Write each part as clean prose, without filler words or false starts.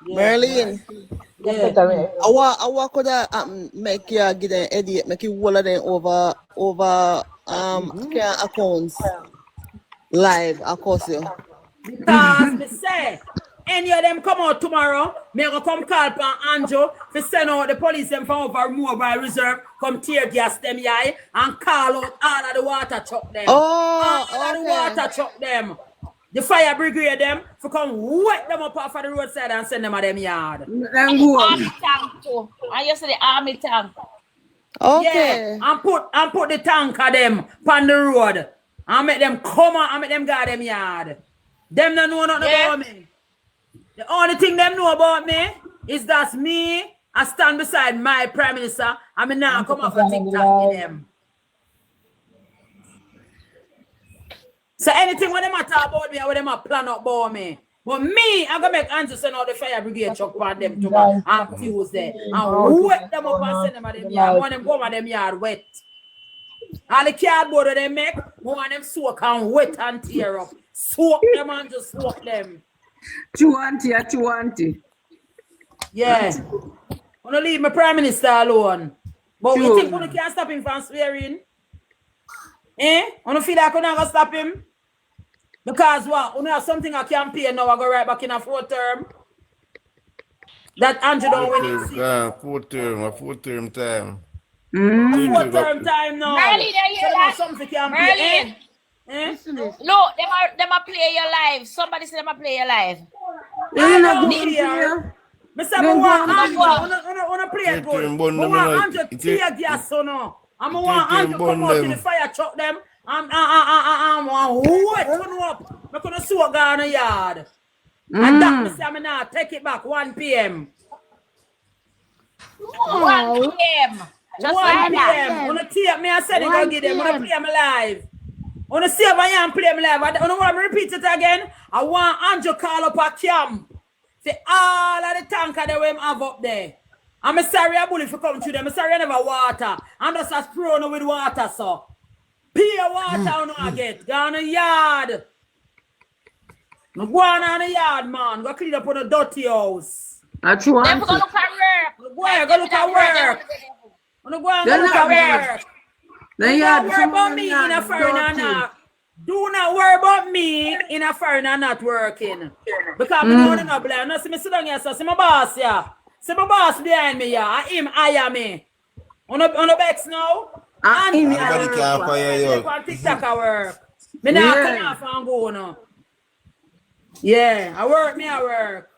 Merlin. Yeah. I could make you get an idiot, make you wall of them over accounts live, of course you. Because me say, any of them come out tomorrow, me go come call for Anjo to send out the police them from over mobile reserve, come tear gas them yai and call out all of the water truck them. Oh, all of the water truck them. The fire brigade them for come wet them up off of the roadside and send them at them yard. Army tank too. I used to the army tank. Okay. Yeah, and put the tank of them on the road and make them come out and make them guard them yard. Them don't know nothing about me. The only thing them know about me is that me, I stand beside my prime minister and me now come off a TikTok with them. So anything when they matter about me or when they plan up about me. But me, I'm gonna make Andrew send out the fire brigade truck on them tomorrow on Tuesday and wet them up and send them at them yard. I want them go at them yard wet. All the cardboard that they make, I want them soak and wet and tear up. Soak them and just soak them. Chuanti. Yeah. I wanna leave my prime minister alone. But you think you can't stop him from swearing? I don't feel like I'm not gonna stop him. Because what? You have something I campaign now, I go right back in a 4th term. That Andrew don't win it. 4th term time. A 4th term time now. Merlin, so something campaign. No, them a play your live. Somebody say them a play your live. I don't hear. Mr. I want to play it good. I want Andrew tear gas so now. I want Andrew come out in the fire truck them. I'm wet turn up. I'm gonna sew a in the yard. And that me say I'm now take it back 1 p.m. 1 p.m. Just 1 p.m. Wanna take me and say they gonna give them. Wanna play me live. Wanna see if I am play me live. I don't want to repeat it again. I want Andrew call up a camp. Say all of the tanker that we have up there. I'm sorry I bully for come to them. I'm sorry I never water. I'm just as prone with water, so. Pure water on I get. Go on the yard. Go on the yard, man. Go clean up on the dirty house. That's true. Go look at work. Go look at work. Go look at work. Do not worry about me in a foreign not. Do not worry about me in a foreign not working. Because I'm not blind. No, see me sit down here, so see my boss here. See my boss behind me here. I am me. On the backs now. Everybody can't fire you. On TikTok I work. Me now come off and go now. Yeah, I work. I work.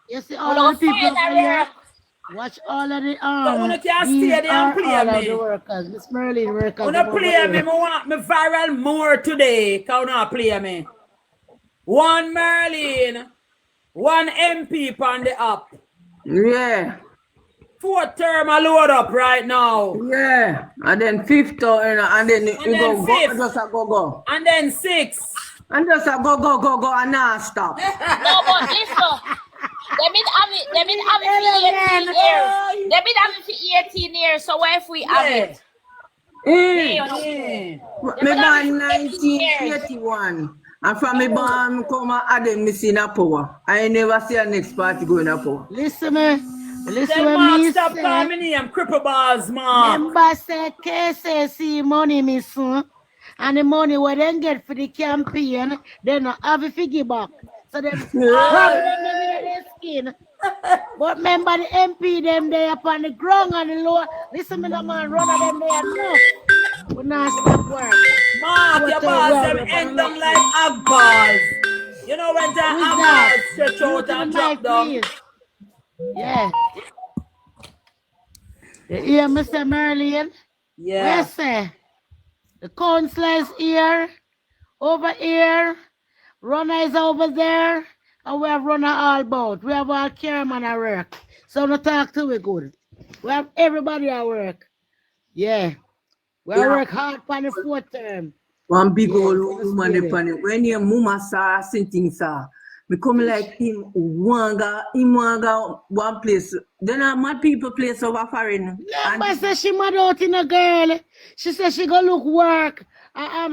You see all the people here. Watch all of the so can't stay there and play me. The workers. Miss Merlin workers. Wanna play me? I want me viral more today. Can you play me? 1 Merlin, 1 MP on the app. Yeah. 4th term I load up right now. Yeah. And then 5th and then you go just a go. And then 6. And just a go and now stop. No, but listen. They've been having for 18 years. They've been having for 18 years. So what if we have it? Me born 1981. And from me born, come and add them missing a power. I never see a next party going a power. Listen me. Listen Mark, me stop calling me name cripple balls, man. Remember say KCC money, me son. And the money what they get for the campaign, they not have a figure back. So they have their skin. But remember the MP them there upon the ground and the low. Listen me the man run of them there enough. We not stop work. Mark, your balls them end them like egg balls. You know when the egg balls stretch out and drop down. Yeah. You hear Mr. Merlin? Yeah. Yes, sir. The councillor is here, over here, runner is over there, and we have runner all about. We have our chairman at work. So no talk to we good. We have everybody at work. Yeah. We work hard for the 4th term. One big old woman upon it. When your mama saw something, sir. Me come like him one place. Then mad people place over foreign. Yeah, but say she mad out in a girl. She said she go look work.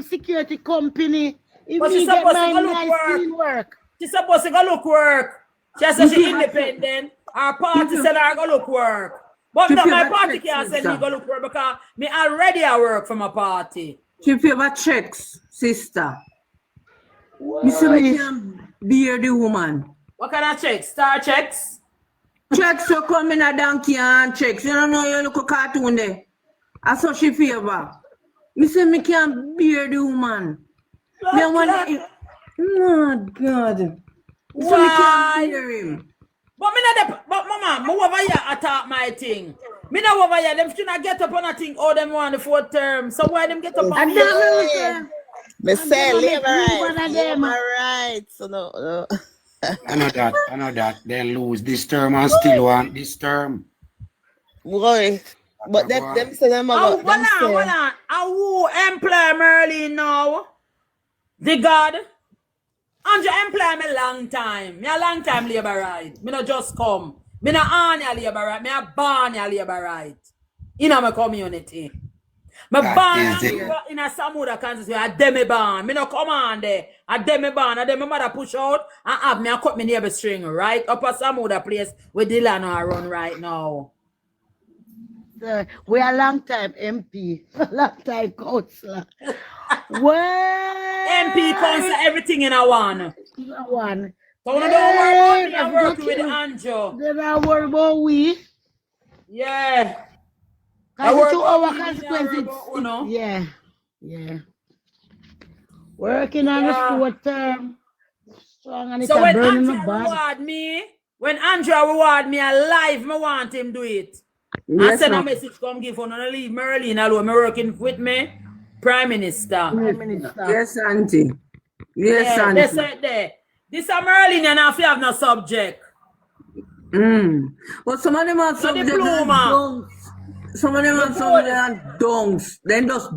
Security company. If But me she's get supposed to my go look nice work. clean work. She's supposed to go look work. She said she's independent. Our party said I go look work. But no, my party can't send me go look work because me already I work for my party. She favor checks, sister. Me say me can bear the woman. What kind of checks? Star checks? Checks you come in a donkey and checks. You don't know you look a cartoon there. I saw she favor. Me say me can bear the woman. Me want to... Oh God. So me can bear him. But me not but mama, me over here attack my thing. Me not over here. Them should not get up on a thing. Oh, them want the 4th term. So why them get up on me say labor rights. So no. I know that. They lose this term and still want this term. Boy. But them say them about hold on. I will employ Merlin now. The God. And you employ me long time. Me a long time labor right. Me not just come. Me not on your labor right. Me a born your labor right. In my community. Me born in a Samuda, Kansas. I dem me born. Me not come on there. I dem me born. I dem my mother push out and have me a cut me neighbor string right up a Samuda place where Dylan are run right now. We are long time MP, long time councillor. MP councillor everything in a one. One. So don't worry about me. I'm working with Anjo. Then I worry about we. Yeah. Because to our consequences. Yeah. Working on the 4th term. Strong and so when Andrew reward me, alive, me want him do it. Yes, I send a message, come give on and leave Merlin alone. Me working with me, Prime Minister. Yes, Auntie. Yes, Auntie. They said there. This is Merlin and if you have no subject. But some of them are subject. Some of them are subject donks. Then just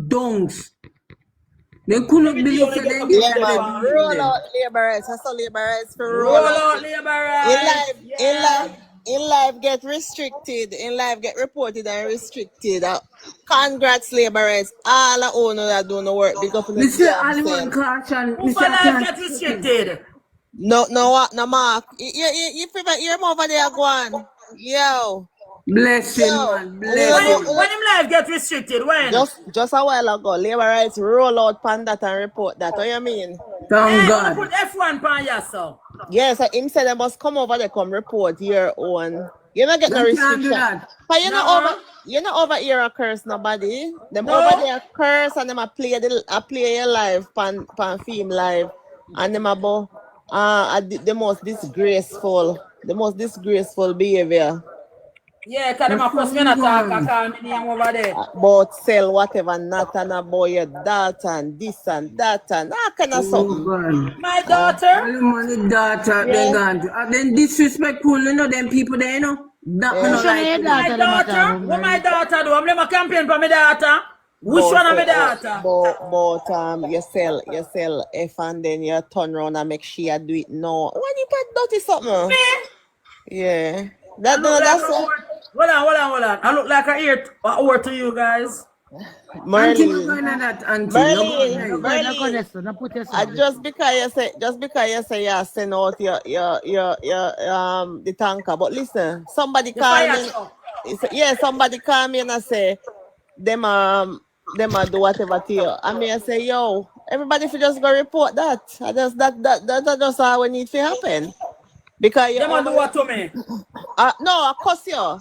donks. They couldn't believe that they get roll out labor rights. That's all labor rights for roll out labor rights. In life get restricted. In life get reported and restricted. Congrats labor rights. All the owners that do no work because of the caution. Who life get restricted? No, Mark. You prevent your move over there, go on. Yo. Bless him, man. Bless him. When him life get restricted, when? Just a while ago, labor rights roll out pan that and report that. What you mean? Thank God. Put F1 pan yourself. Yes, him said they must come over there, come report your own. You don't get no restriction. But you're not over here a curse nobody. Them over there curse and them a play your live pan film live. And them about the most disgraceful behavior. Yeah, because them a cross me not talk, I call me name over there. About sell whatever, not and about your daughter and this and that and that kind of something. My daughter? My daughter, then disrespectful, you know, them people there, you know. My daughter? What my daughter do? I'm never campaign for my daughter. Which one of my daughter? But you sell F and then you turn around and make sure you do it now. When you put dirty something? Me? Yeah. That's Hold on. I look like a ear to you guys. Merlin. Just because you say you send out your the tanker, but listen, somebody call me. Yeah, somebody call me and I say them do whatever to you. I mean I say, yo, everybody should just go report that. That's just how we need to happen. Because you do what to me? No, of course you.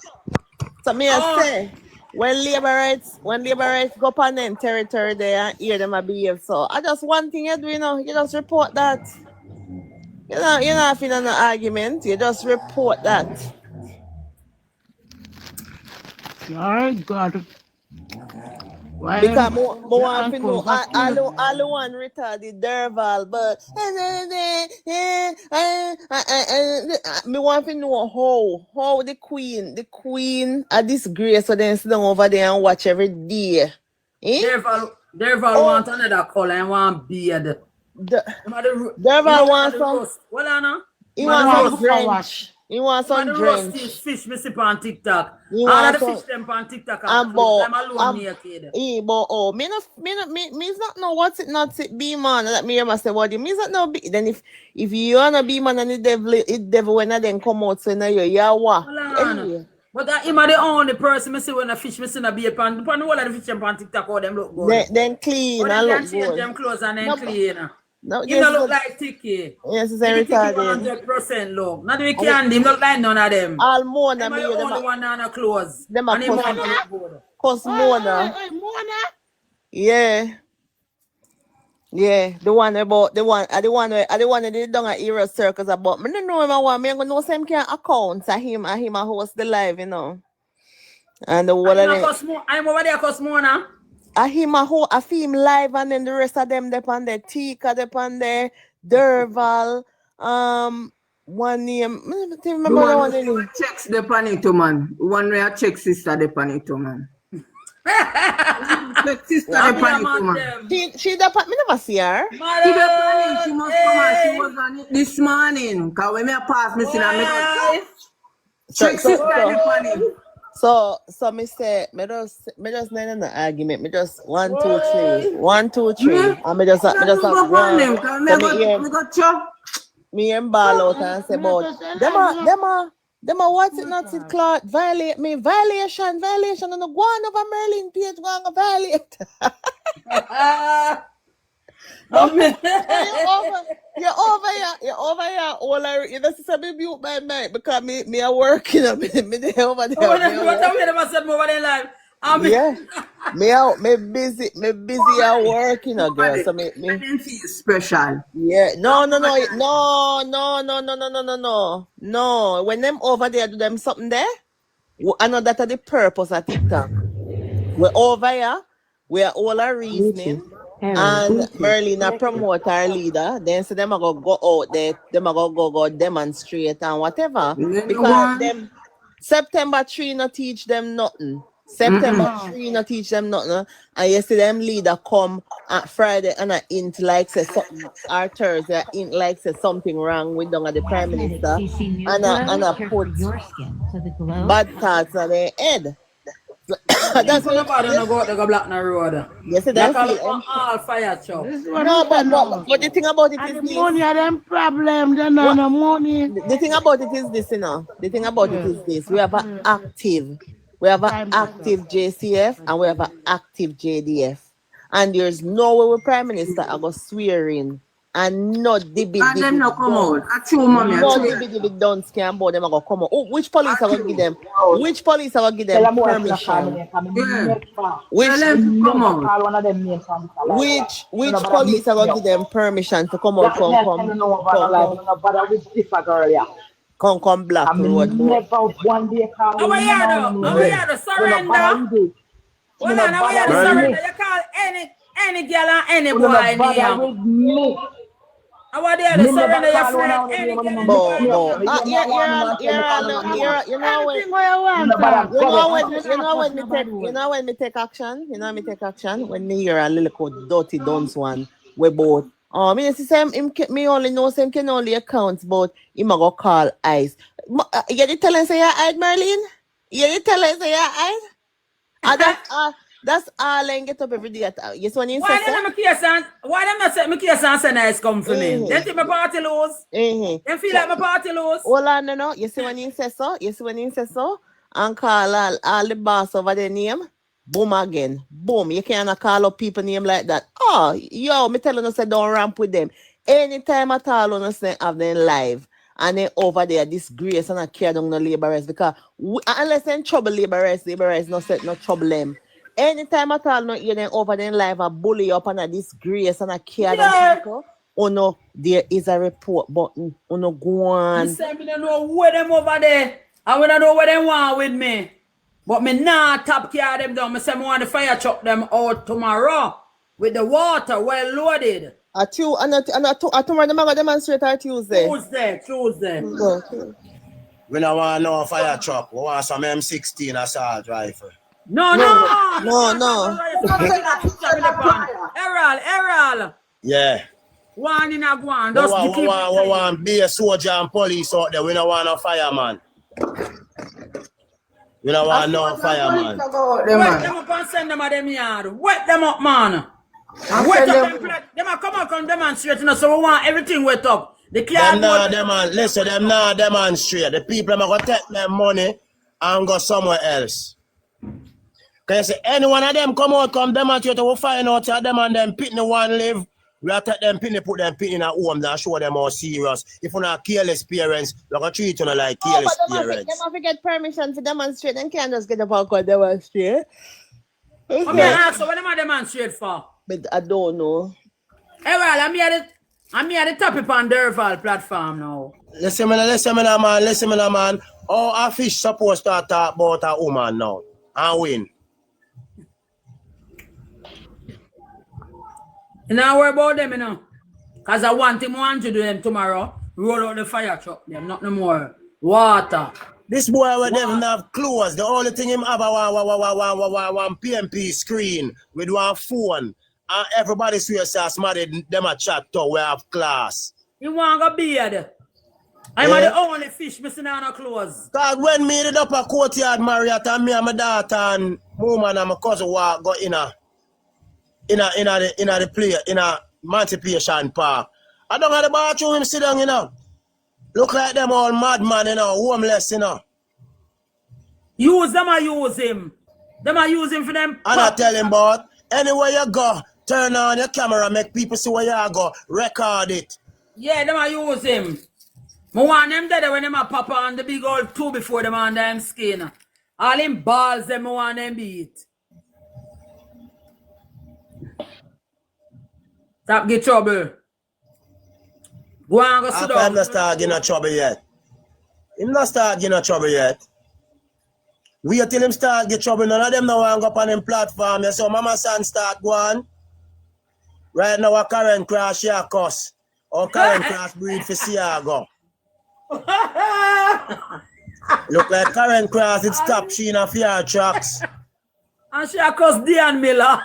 So me I say when labor rights go upon them territory there and hear them behave. So I just one thing you do, you know, you just report that. You're not feeling an argument, you just report that. My God. Because more want to know all the one retarded Derval, but me want to know how the queen a disgrace so then sit down over there and watch every day. Derval want another color and want beard. Derval want some. Well, Anna. He want some French. You want some the drink? roasted fish me sip on TikTok. You All want of the some? fish them on TikTok. I'm I'm alone naked. But me not know what's it not it be man. Let me hear myself what you means not know be. Then if you wanna be man and the devil when I then come out so now you what? Anyway. But him are the only person me see when a fish me see a be upon the whole of the fish them on TikTok how them look good. Then clean and look good. Them clothes and then clean. No, You don't look like Tiki. Yes, it's very retarded. 100% look. Not the candy, look like none of them. All Mona me the only one on the clothes. Them are cos Mona. Mona? Yeah. Yeah, the one they done at Era Circus about. I don't know him I want me gonna know same kind of accounts at him a host the live, you know. And the one I'm over there cos Mona. I him a film live and then the rest of them depend there. Tika depend there. Derval. One name. I remember the one name. Checks the panito man. One way I check sister the panito man. Check sister the panito man. She the pan. Me never see her. She the panito. She must come on. She was on it this morning. Cause when me pass me see her, check sister the panito. So me say me just not in the argument. Me just 1, 2, 3. 1, 2, 3. And me just have one. Me and ball out and say about them are what's it not it Claude violate me violation and the go on over Merlin page go on violate. You're over here. All I you just say me mute my mic because me are working. Me there over there. Me busy at work, you know, girl. So me special. Yeah, no. When them over there do them something there, I know that are the purpose of TikTok. We're over here. We are all a reasoning. And Merlin a promoter leader, then so them are gonna go out there, them are gonna go demonstrate and whatever. Because them September 3 not teach them nothing. September 3 not teach them nothing. And you see them leader come at Friday and int like say something or Thursday int like say something wrong with the Prime Minister and put bad thoughts on their head. That's what nobody no go out there go block the road. Yes, that's all fire chop. No, but the thing about it is this. Money are them problem, then no money. The thing about it is this, you know. The thing about it is this. We have an active JCF and we have an active JDF. And there's no way with Prime Minister I go swearing and not the and them not come out. I true mommy. No the don't scam about them I go come out. Oh, which police I go give them? Which police I go give them permission? Which police I go give them permission to come out come black road? Never one day call. How are you surrender? Well, now we are surrender. You call any girl and any boy name. How are they surrender your friend? Any girl? You know when me take action? When me hear a little code dirty dance one, we both. Me see same me only know same can only account, but him a go call eyes. You did tell us say you hide, Merlin? You did tell us say you hide? That's all I get up every day. Yes, when you say why them not say me case and say nice come for me? They think my party lose. They feel like my party lose. Hold on, no. You see when you say so, and call all the boss over their name. Boom again. Boom. You cannot call up people name like that. Oh, yo, me telling us say don't ramp with them. Anytime at all on us have them live. And then over there, disgrace and I care down the laborers because unless they trouble laborers no set no trouble them. Anytime at all not hear them over them live a bully up and a disgrace and a care down people. Oh no, there is a report button. Oh no, go on. You say me don't know where them over there. I wanna know what they want with me. But me not top care them down. Me say me want the fire truck them out tomorrow with the water well loaded. Tomorrow them are gonna demonstrate on Tuesday. Tuesday. We don't want no fire truck. We want some M16 assault rifle. No. No. Errol. Yeah. One in a one. We want be a soldier and police out there. We don't want a fireman. We don't want no fireman. Wet them up and send them at them yard. Wet them up, man. Wet up them. Them a come out and demonstrate, you know, so we want everything wet up. Them not listen, them not demonstrate. The people are going to take their money and go somewhere else. Because any one of them come out, come demonstrate, we'll find out that them and them pitney one live. We have to take them pitney, put them pitney in a home and show them how serious. If we're not careless parents, we're going to treat them like careless parents. They have to get permission to demonstrate and can't just get up and go demonstrate. I'm here ask what them a demonstrate for? But I don't know. Hey, well, I'm here at the topic on the Derval platform now. Listen, man. How a fish supposed to talk about a woman now and win? You know worry about them, you know. Because I want to do them tomorrow. Roll out the fire truck, them, not no more. Water. This boy will never have clothes. The only thing him have one PMP screen with one phone. And everybody swears that somebody them a chat to we have class. You want to beard? I'm the only fish missing on our clothes. Because when me did up a courtyard Marriott and me and my daughter and woman and my cousin walk go in a Emancipation Park. I don't have the bathroom him sit down, you know. Look like them all madman, you know, homeless, you know. Use them or use him? Them or use him for them? And I tell him about anywhere you go, turn on your camera, make people see where you go, record it. Yeah, them or use him. I want them dead when them a pop on the big old two before them on them skin. All them balls them I want them beat. Stop get trouble. Go and go sit down. I'm not start getting trouble yet. Him not start getting trouble yet. Wait till him start get trouble. None of them now want to go up on him platform. So mama son start going. Right now a current crash here cuss. Or current crash breed for Siago. Look like current crash it stop she in a fear tracks. And she cuss Dian Miller.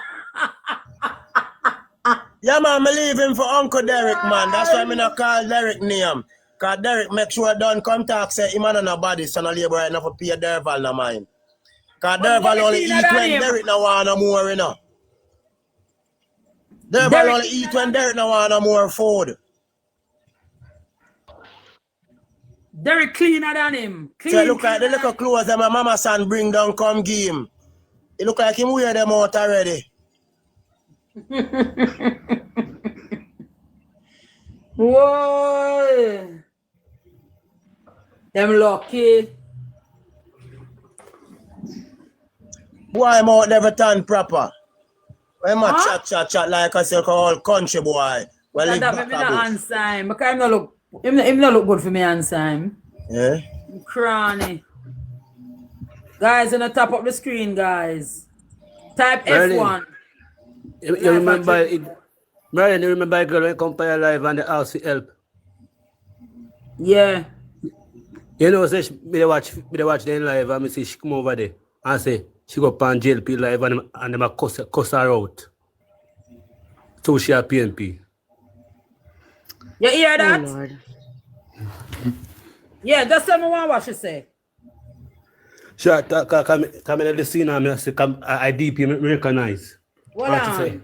Yeah, man, I leave him for Uncle Derek, man. That's why I not call Derek name. Because Derek make sure don't come talk, say him and nobody, son of labor right now for pay Derval no mind. Because Derval only eat when Derek no want no more, you know. Derval only eat when Derek no want no more food. Derek cleaner than him. So look like the little clothes that my mama son bring down come give him. It look like him wear them out already. Whoa! Them lucky. Boy, I'm out never turn proper. I'm a chat like I say all country boy. Well, that maybe not answer him. Because him not look good for me answer him. Yeah. Cranny. Guys, on the top of the screen, guys. Type F1. You remember it, Marian, you remember a girl when come by live and the house to help? Yeah. You know, say they watch them live and I see she come over there and say she go up on JLP live and them cuss her out. So she a PNP. You hear that? Oh, Lord. Yeah, that's what she say. Sure, come in the scene and I say, I deep you recognize. Hold on.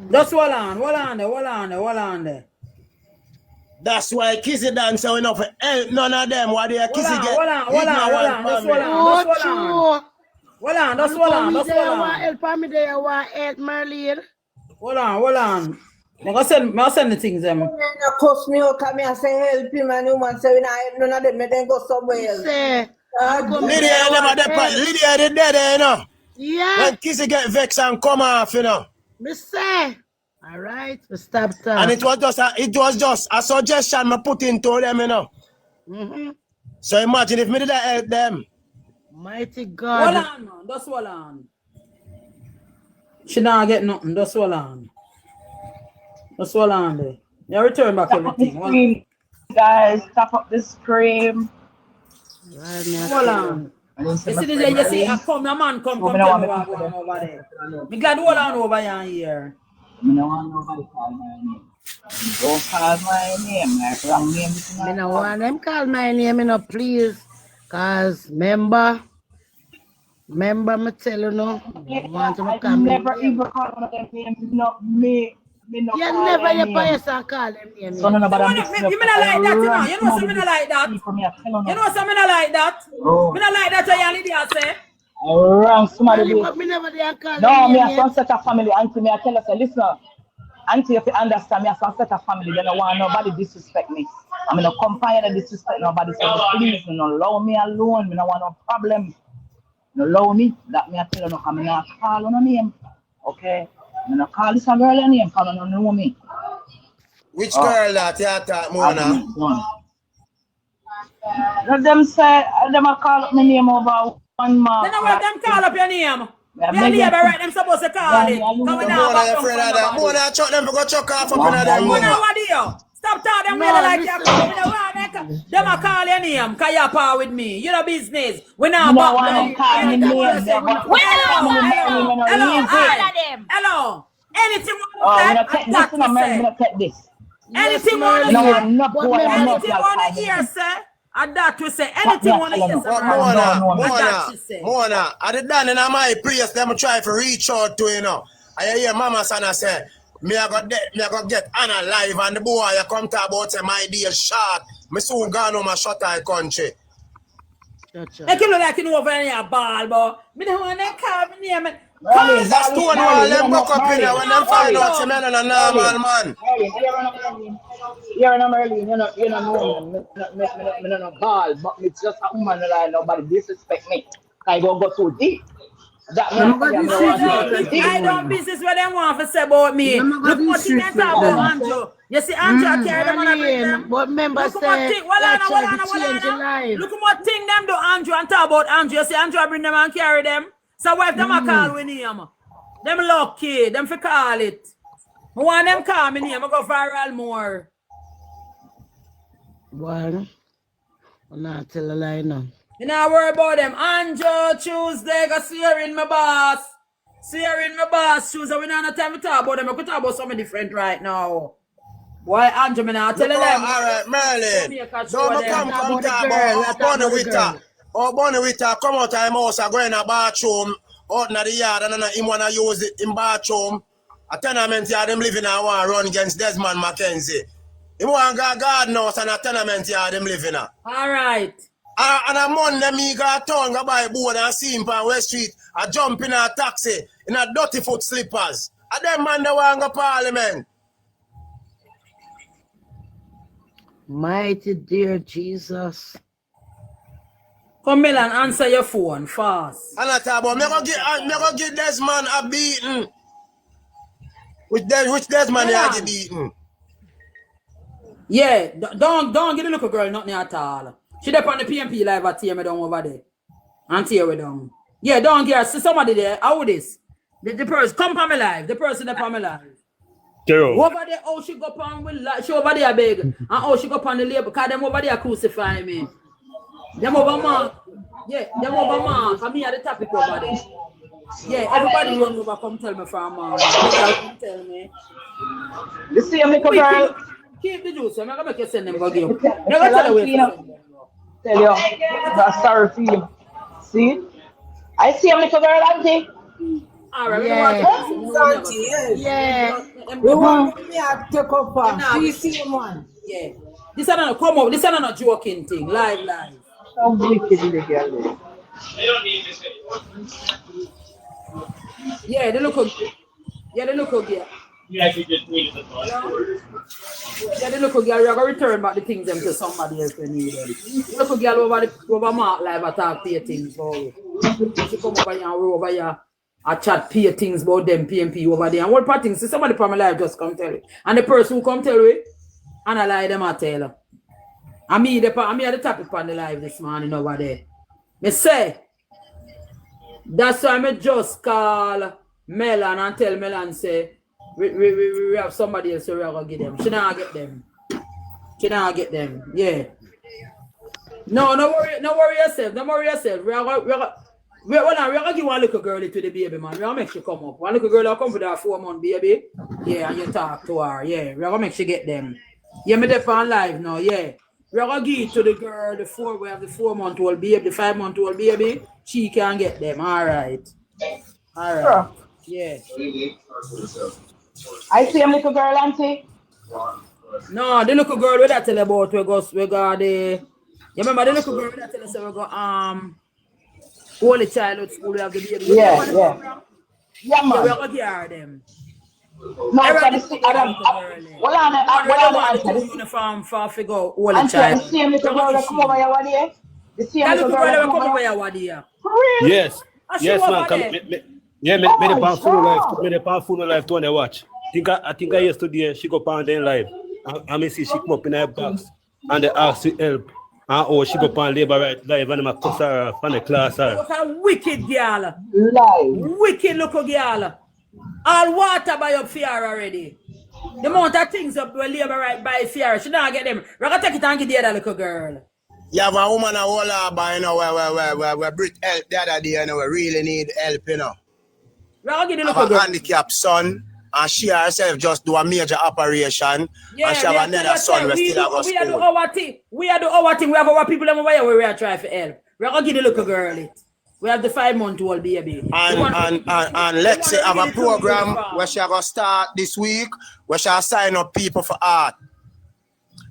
Just hold on there. That's why Kissy dance so enough for help none of them. Why they Kissy get? Hold on. Just hold on. Help me there, want help Marlene. Hold on. I send the things them. Cost me out, come here, say help him and woman say none of them then go somewhere else. Say, Lydia never dead. Lydia they dead, you know. yeah. When Kissy get vexed and come off, you know. Me say. All right, we stop talking. And it was just a suggestion I put into them, you know. So imagine if me did that help them. Mighty God. Hold on, man. Just hold on. She not get nothing. Just hold on. There. You return back everything. Guys, tap up the screen. Hold on. You see, I come, the man come tell me what over there. Me glad hold on over here. I don't want nobody call my name. Don't call my name, like wrong name. Me no want them call my name, me no please. Cause remember me tell you no, want to I come never even call one of them names. Not me. Me no You call never their you name. pay us and call them name. So none of them You me not like that, you know. You know something not like that. You know something not like that. Oh. Me not like that. You idiot say. Wrong somebody. But me never they call No, them me name a some set of family. Auntie, me I tell her, say, listen, auntie, if you understand, me a some set of family. They don't want nobody disrespect me. I mean, no compare to disrespect nobody. So please, no allow me alone. Me no want no problem. No allow me. That me I tell her, no, come in and call on her name. Okay? Me no call this a girl her name, cause no know me. Which girl that you talk, Mona? Them say, them a call up my name over 1 month. Then what them call up your name? Your neighbor right them supposed to call it. Come Mona, you afraid of that? Mona, chuck them for go chuck off up in them. Mona, what do you? Stop talking them way like you. Them a call your name, cause you par with me. You know business. We now back down. Hello. Anything want to say? Anything want to hear, sir? And that we say anything want to hear, sir. Mona, I did done in my place. Them try to reach out to you know. I hear Mama Sana say, me I go get Anna live and the boy you come to about say my deal short. Me soon gone on my shot eye country. I can look like you know over in your ball, but me don't want to call me name. That's stone wall, them buck up in there when them find out you man and a normal man. You're not Merlin, you know me no ball, but it's just a woman like nobody disrespect me. I go too deep. I don't business where them want to say about me. Look what you can talk about Andrew. You see Andrew carry them on a bring them. But remember say, Look what thing them do Andrew and talk about Andrew. You see Andrew bring them and carry them. So what if them a call with name? Them lucky, them for call it. I want them call me name, I go viral more. Well, I'm not tell a lie now. You know worry about them. Andrew Tuesday, go see her in my boss. See her in my boss Tuesday. We don't have time to talk about them. I could talk about something different right now. Why Andrew, me now tell them. Alright, Merlin. Don't come talk about Bonnie Witter. Oh, Bonnie Witter, come out of my house and go in a bathroom. Out in the yard and him want to use it in bathroom. A tenement yard, him living and want to run against Desmond Mackenzie. He want to go garden house and a tenement yard, him living at. Alright. And a Monday, me go to town, go buy board and see him on West Street. I jump in a taxi, in a dirty foot slippers. And them man, they want to go parliament. Mighty dear Jesus. Come in and answer your phone fast. And I talk about, me go give Desmond a beating. Which Desmond you have beaten? Yeah, don't get a little girl nothing at all. She there on the PMP live at tear me down over there. And tear me down. Yeah, don't get see somebody there. How this? The person come on me live. The person there on me live. Over there, oh she go on with she over there big. And oh she go on the label because them over there crucify me. Them over mark. Yeah, them over mark. And me at the topic over there. Yeah, everybody run over come tell me from come tell me. You see me girl. Keep the juice. I'm not gonna make you send them go give. Never tell away. Tell you, that's sorry for you. See? I see a little girl, auntie. Alright, yeah. We want me to take up on. See one. Yeah. This is not come up. This is not a joking thing. Live. So wicked the girl. Yeah, they look good. Yeah, they look good. Yeah, they look good. You're gonna return back the things them to somebody else when you need them. Look good girl over Mark live attack pay things for you. She come over here and over here. I chat pay things about them PMP over there. And what part things? See somebody from my life just come tell you. And the person who come tell you, and I lie them I tell her. I'm at the topic on the live this morning over there. Me say, that's why I just call Melon and tell Melon say, we have somebody else so we are going to get them. She not get them. Yeah. No worry yourself. We are We're gonna give one little girl to the baby, man. We're gonna make she come up. One little girl will come for that 4-month baby. Yeah, and you talk to her. Yeah, we're gonna make she get them. Yeah, me there on live now. Yeah. We're gonna give it to the girl, we have the 4-month-old baby, the 5-month-old baby. She can get them. All right. Sure. Yeah. I see a little girl, auntie. No, the little girl we that tell about we got the. You remember the little girl we that tell us we got Holy Childhood School, we have the baby. Yeah. Yeah, man. We're gonna give her them. No, I uniform for figure Holy Child. Child. The same little girl that come over here, what here? The same little girl that come over here, what here? Yes. Yes, man. Yeah, me the pan full life to watch. I think yesterday she go pan then live. I may see she come up in her box and they ask to help. And she go pan labor right live and my cuss her from the class. Look at wicked girl. Live. Wicked little girl. All water by up fear already. The amount of things up will labor right by fear. She don't get them. We're gonna take it and give the other little girl. You have a woman a whole lot, you know, where Brit help the other day, you know, we really need help, you know. We're gonna give the have little a girl. handicapped son, and she herself just do a major operation, yeah, and she have another son we still have a school. We are do our thing. We have our people over here where we are trying to help. We're gonna give the little girl it. We have the 5-month-old baby. And let's say have a program where she gonna start this week, where she sign up people for art.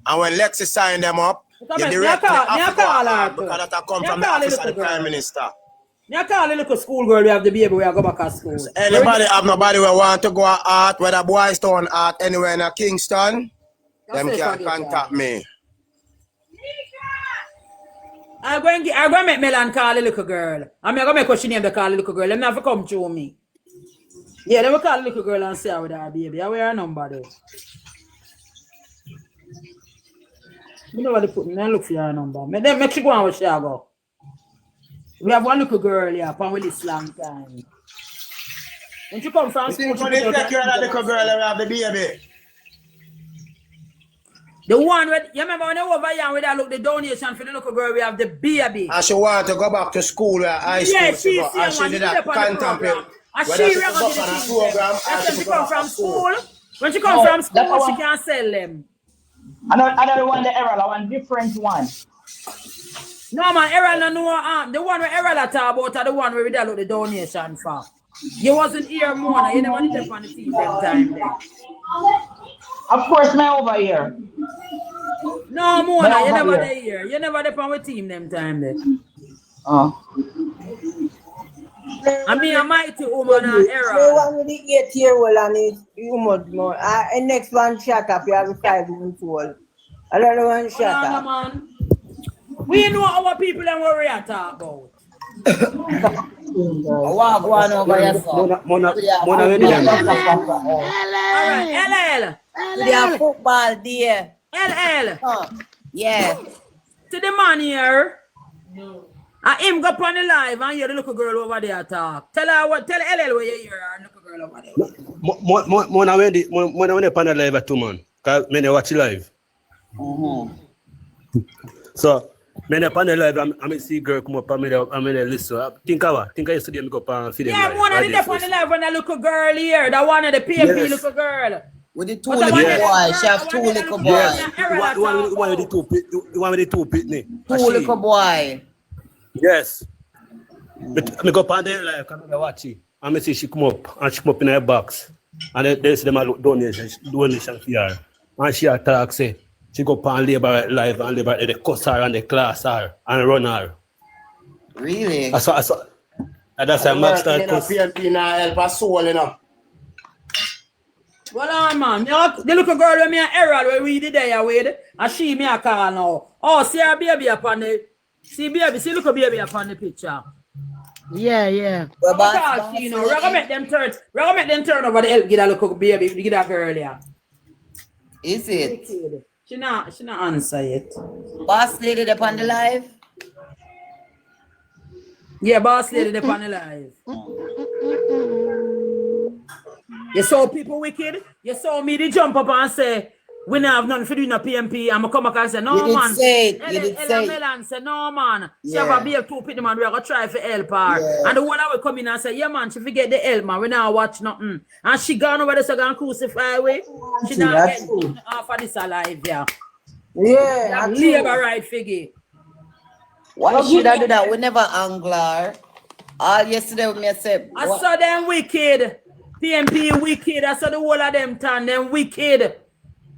And when Lexi sign them up, you directly have to go because that come from the office of the Prime Minister. You call a little school girl, we have the baby, we go back to school. So anybody have nobody who want to go art, whether Boys Town art anywhere in Kingston, them can contact me. I'm going to make Melan call a little girl. I'm going to make what she name the call a little girl. Let me have to come through me. Yeah, let me call a little girl and say how with her baby. I wear her number though. You know what they put me? I look for your number. Make she go on with she go. We have one little girl here, upon with this long time. When she come from school, she take care of that little girl and have the baby. The one with, you remember when they over here with that look the donation for the little girl, we have the baby. And she want to go back to school where high school. Yeah, she and she did that contemplate. And she recognized the program. When she come from school, when she come from school, she can sell them. Another one, the Errol, one different one. No man, Errol no the one where Errol talk about are the one where we did the donation for. You wasn't here more, you never did on the team them time there. Of course, me over here. No, Mona, you never there here. You never there on the team them time there. I mean, a mighty woman and Errol. The one with the 8-year-old and you much more. And next one shut up, you have a 5-month-old. Another one shut up. Man. We know our people and what we are talking about. Walk one over here. Mona, LL. They are football there. LL. Yeah. To the man here. And him go on the live and hear the little girl over there talk. Tell LL where you hear her little girl over there. Mona when they on the live too, man. Because when they watch live. So, when I on the live, I see girl come up and I listen. Think I yesterday I go up and feed them. Yeah, one of the on the live when a little girl here. That one of the PMP little girl. With the two little boys. She have two little boys. The one with the two pitney. Two little boy. Yes. I go up and then like I watch it. And I see she come up and she come up in her box. And they see them a donation for her. And she attack say she go up and labor live and labor the cuss her and the class her and run her. Really? That's a max start cuss. PMP now help her soul, you know. Well, man, the little girl with me and Errol where we did there with, and she me a call now. Oh, see her baby upon the, see little baby upon the picture. Yeah. We're gonna make them turn over the help get a little baby, get that girl here. Is it? She not answer it. Boss lady upon the live? Yeah, boss lady upon the live. You saw people wicked? You saw me they jump up and say, we don't have nothing to do in a PMP. I'm come back and say, no, You did man. say it. You did say it. Melan say, no, man. She Yeah. have a beer two pity, man. We are going to try for help her. Yeah. And the one that will come in and say, yeah, man, she forget the help, man. We not watch nothing. And she gone over there, so gone crucify we. She not That's get true. half of this alive, yeah. Yeah, That that's labor true. right figure. Why should I do that? We never angler. All yesterday when me say, I saw them wicked. PMP wicked. I saw the whole of them turn them wicked.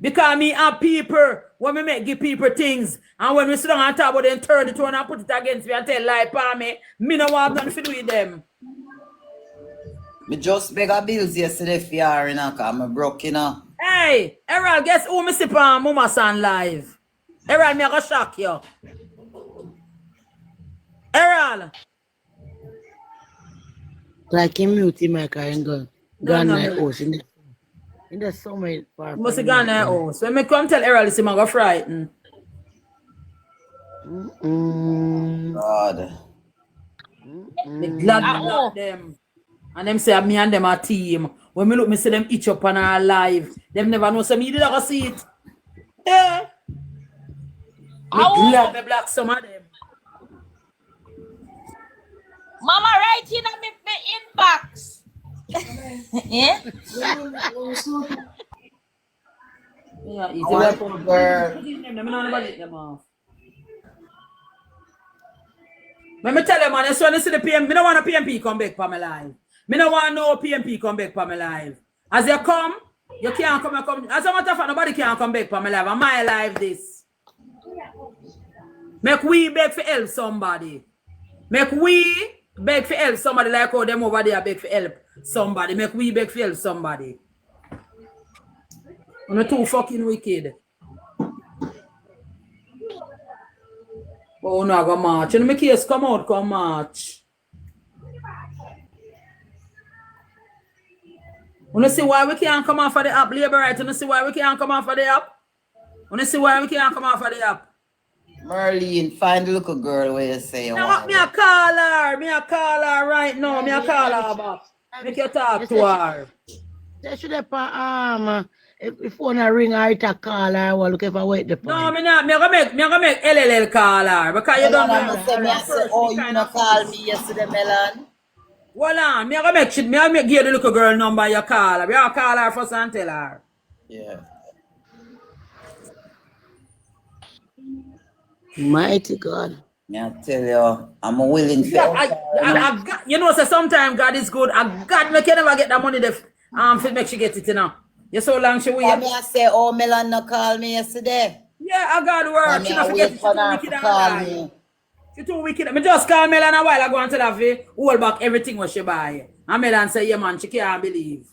Because me have people, when me make give people things, and when we sit down and talk about them, turn it on and put it against me and tell lie for me no want nothing to do with them. me just beg a bills yesterday for her, you know, because I'm broke, you know. Hey, Errol, guess who me sip on Mama San live? Errol, me I go shock you. Errol. Like him mute him like I go. Gone no, like no. ocean. In the summer part. Must have gone there house. When me come tell Errol, see me go frighten. God. Me glad me got them. And them say me and them a team. When me look, me see them each up on our live. Them never know some you did not see it. Yeah. Me glad me block some of them. Mama right in me inbox. Yeah? Yeah, easy. Wonderful girl. Let me tell you, man, when you see the PM, me don't want a PMP come back for my life. Me don't want no PMP come back for my life. As you come, you can't come and come. As a matter of fact, nobody can come back for my life. And my life this. Make we beg for help somebody. Make we beg for help somebody like how them over there beg for help somebody. Make we beg for help somebody. You're too fucking wicked. Oh, no, go march. And my case come out, come march. You see why we can't come off of the app, labor right? You see why we can't come off of the app? You see why we can't come off of the app? Merlene, find the little girl where you say you Now, want. me a call her. Me a call her right now. Me a call her back. Make you talk to her. They should have if wanna ring her, it a call her or look if I wait the point. No, me not. Me gonna make LLL call her because you don't know. I say, oh, you not call me yesterday, Melon. Hold on. Me gonna make shit. Me gonna give the little girl number. You call her. You call her first and tell her. Yeah. Mighty God. I tell you, I'm willing to. You know, so sometimes God is good. God make you never get that money to make she get it, you know. You so long she wait. I say, oh, Melon no call me yesterday. Yeah, I got word. She not forget. She too wicked and lie. She too wicked. Me just call Melon a while ago and tell her hold back everything what she buy. And Melon say, yeah man, she can't believe.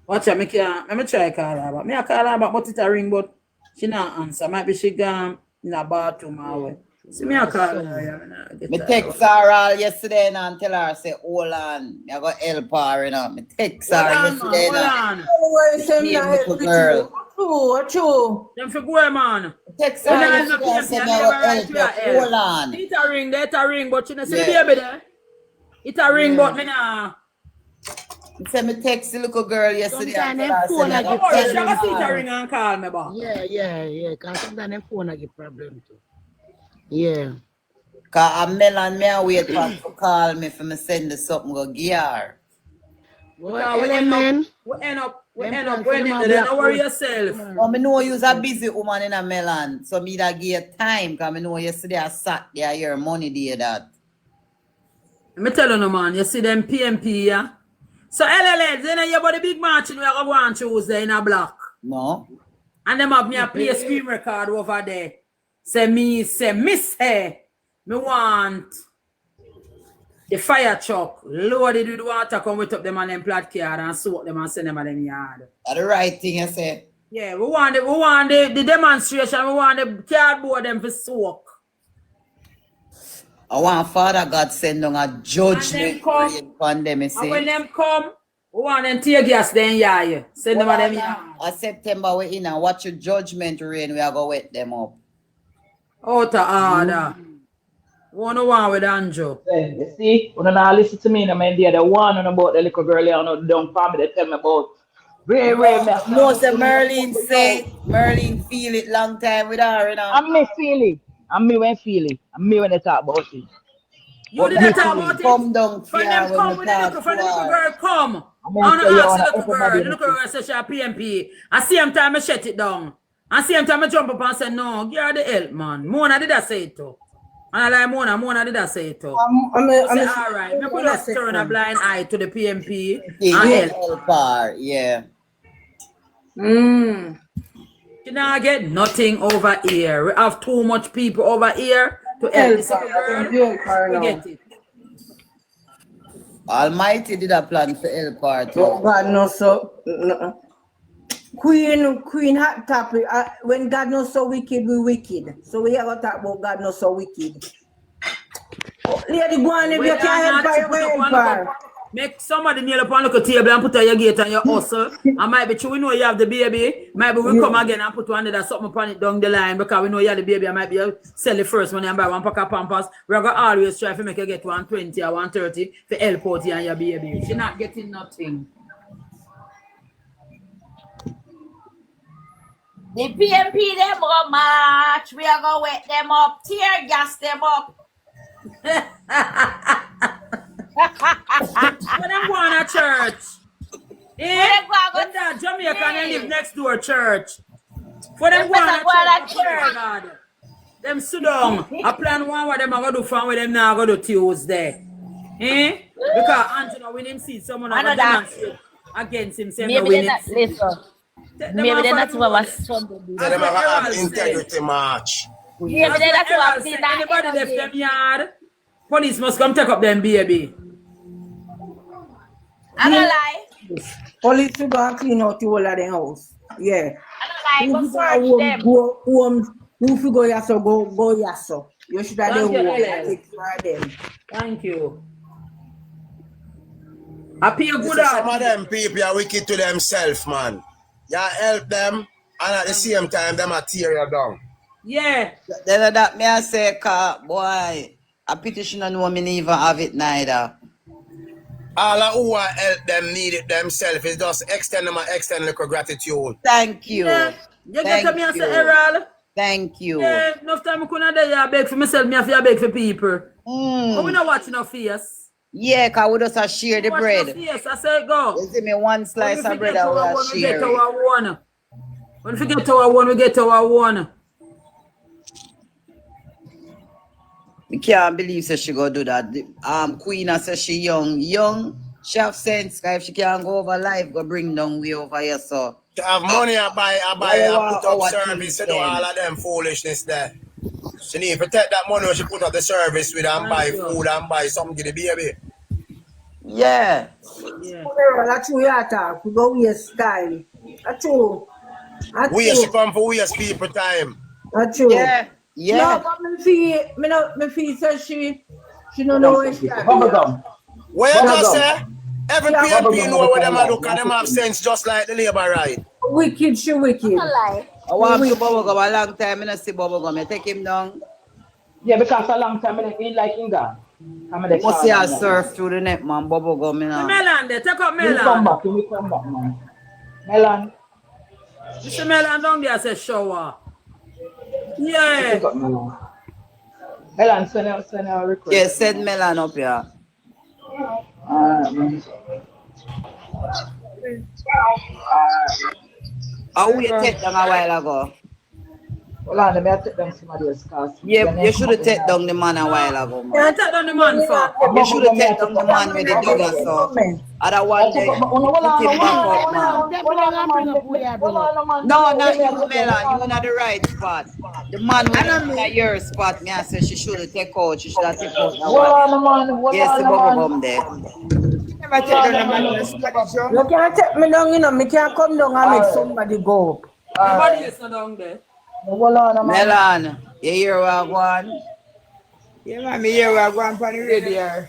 Watch her, me can't. Let me try call her back. Me I call her back, but it a ring, but she not answer. Might be she gone in a bathroom or way. See me I call her. Me text her all yesterday and tell her, say, hold on, I got help her, you know. Me text her yesterday and little girl. True. Them for go, man. Text her yesterday and say, I got help you. Hold on. It a ring, but you know, see the baby there? It a ring, but me nah. Say me text the little girl yesterday and tell her, phone like I see it a ring and call me back. Yeah. Because sometimes them phone I get problem too. Yeah. Because I'm Melon, me and wait for her to call me for me send her something go give her. We end up, don't worry yourself. Oh, me know you's a busy woman in a Melon, so me that give you time, because I know yesterday I sat there, your money there that. Let me tell you no man, you see them PMP, yeah? So LLL, then you about the big marching we are going to go on Tuesday in a block. No. And them have me a play screen record over there. Say me want the fire truck loaded with water come with up them on them plat card and soak them and send them at them yard. That's the right thing you say. Yeah, we want the demonstration, we want the cardboard them for soak. I want Father God send down a judgment upon them, you see. And when them come, we want them tear gas then yeah. Send them at them yard. September we in and watch your judgment rain, we are going to wet them up. Out of order. One with Anjo. You see, when I listen to me, I mean, the one about the little girl, you know, the young family, they tell me about No, sir, Merlin say, Merlin feel it long time with her, you know. And me feel it. And me when feel it. And me when they talk about it. You didn't talk about it? Come down For them when come we with the talk little, for the little to girl come. I I mean, want to say, ask the yeah, little girl. everybody The little girl says she a PMP. And same time I shut it down. And same time I jump up and say, no, give her the help, man. Mona did I say it too. And I like Mona did I say it too. I say, all right, me could just turn a blind eye to the PMP and help her, yeah. You now get nothing over here. We have too much people over here to help this little girl. We get it. Almighty did a plan for help her too. Oh, God knows so. No. Queen hot topic. When God knows so wicked, we wicked. So we have to talk about God knows so wicked. Lady, go on if you can't help her. Make somebody kneel up on the table and put on your gate and your hustle. And might be true, we know you have the baby. Maybe we come again and put one that something upon it down the line because we know you have the baby. I might be sell the first money and buy one pack of Pampers. We're going to always try to make you get 120 or 130 for help out you and your baby. She's not getting nothing. The PMP them go march. We are going to wet them up. Tear gas them up. When I'm going to church. That Jamaican and live next door church. For them going to church. God. Them sit down. I plan one what them are going to do fun with them now go to Tuesday. Because Angela when him see someone are going to demonstrate against him. Maybe they're not listen. Maybe they're not what was Sunday. They have integrity march. Maybe they're not what anybody left them yard. Police must come take up them baby. I don't lie. Police to go and clean out the whole of the house. Yeah. I don't lie. Go search them. Who go yasso, go yasso. You should have the home. Thank you. I pay a good some of them people are wicked to themselves, man. You help them and at the same time them are tear you down. Yeah. Then that me I say, boy, a petition and woman even have it neither. All of who help them need it themselves is just extend little gratitude. Thank you. Yeah. You get to me and say, Errol. Thank you. Yeah, enough time I couldn't beg for myself, me have to beg for people. But we not watching no face. Yeah, because we just share the bread. Yes, I say go. You see me one slice of bread I will share. When we forget our one, we get our one. I can't believe she go do that. Queen says she young. She have sense. If she can't go over life, go bring down way over here. So she have money, I buy, put up service. You know all of them foolishness there. She need to take that money when she put up the service with and buy food and buy something to the baby. Yeah. That's true. We go waste style. That's true. She come for waste people time. That's true. Yeah. No, but me feel so she don't know where she at. Where you just say? Every PMP know what them look and them have sense just like the Labour right. Wicked, she wicked. I want to Bubblegum a long time. I don't see Bubblegum. I take him down. Yeah, because a long time I didn't like him gone. You must see her surf through the net, man. Bubblegum, you know. Melon, they take up Melon. You come back, man. Melon. Mr. Melon down there says shower. Yeah. Melon, send a request. Yeah, send Melon up here. Oh, we take them a while ago. Hold on, let me take down somebody else. Yeah, you should have taken down the man a while ago, man. Yeah, take down the man for. You should have taken down the man with the dogger, so. Other one day, put him back up, man. No, not you, Melon. You not the right spot. The man was at your spot. Me, I said she should have taken out. She should have taken out that one. Yes, the Bubblegum there. You can't take me down, you know. Me can't come down and make somebody go up. Nobody is not down there. Melon, you hear what I want? Yeah, man, me hear what I want on the radio.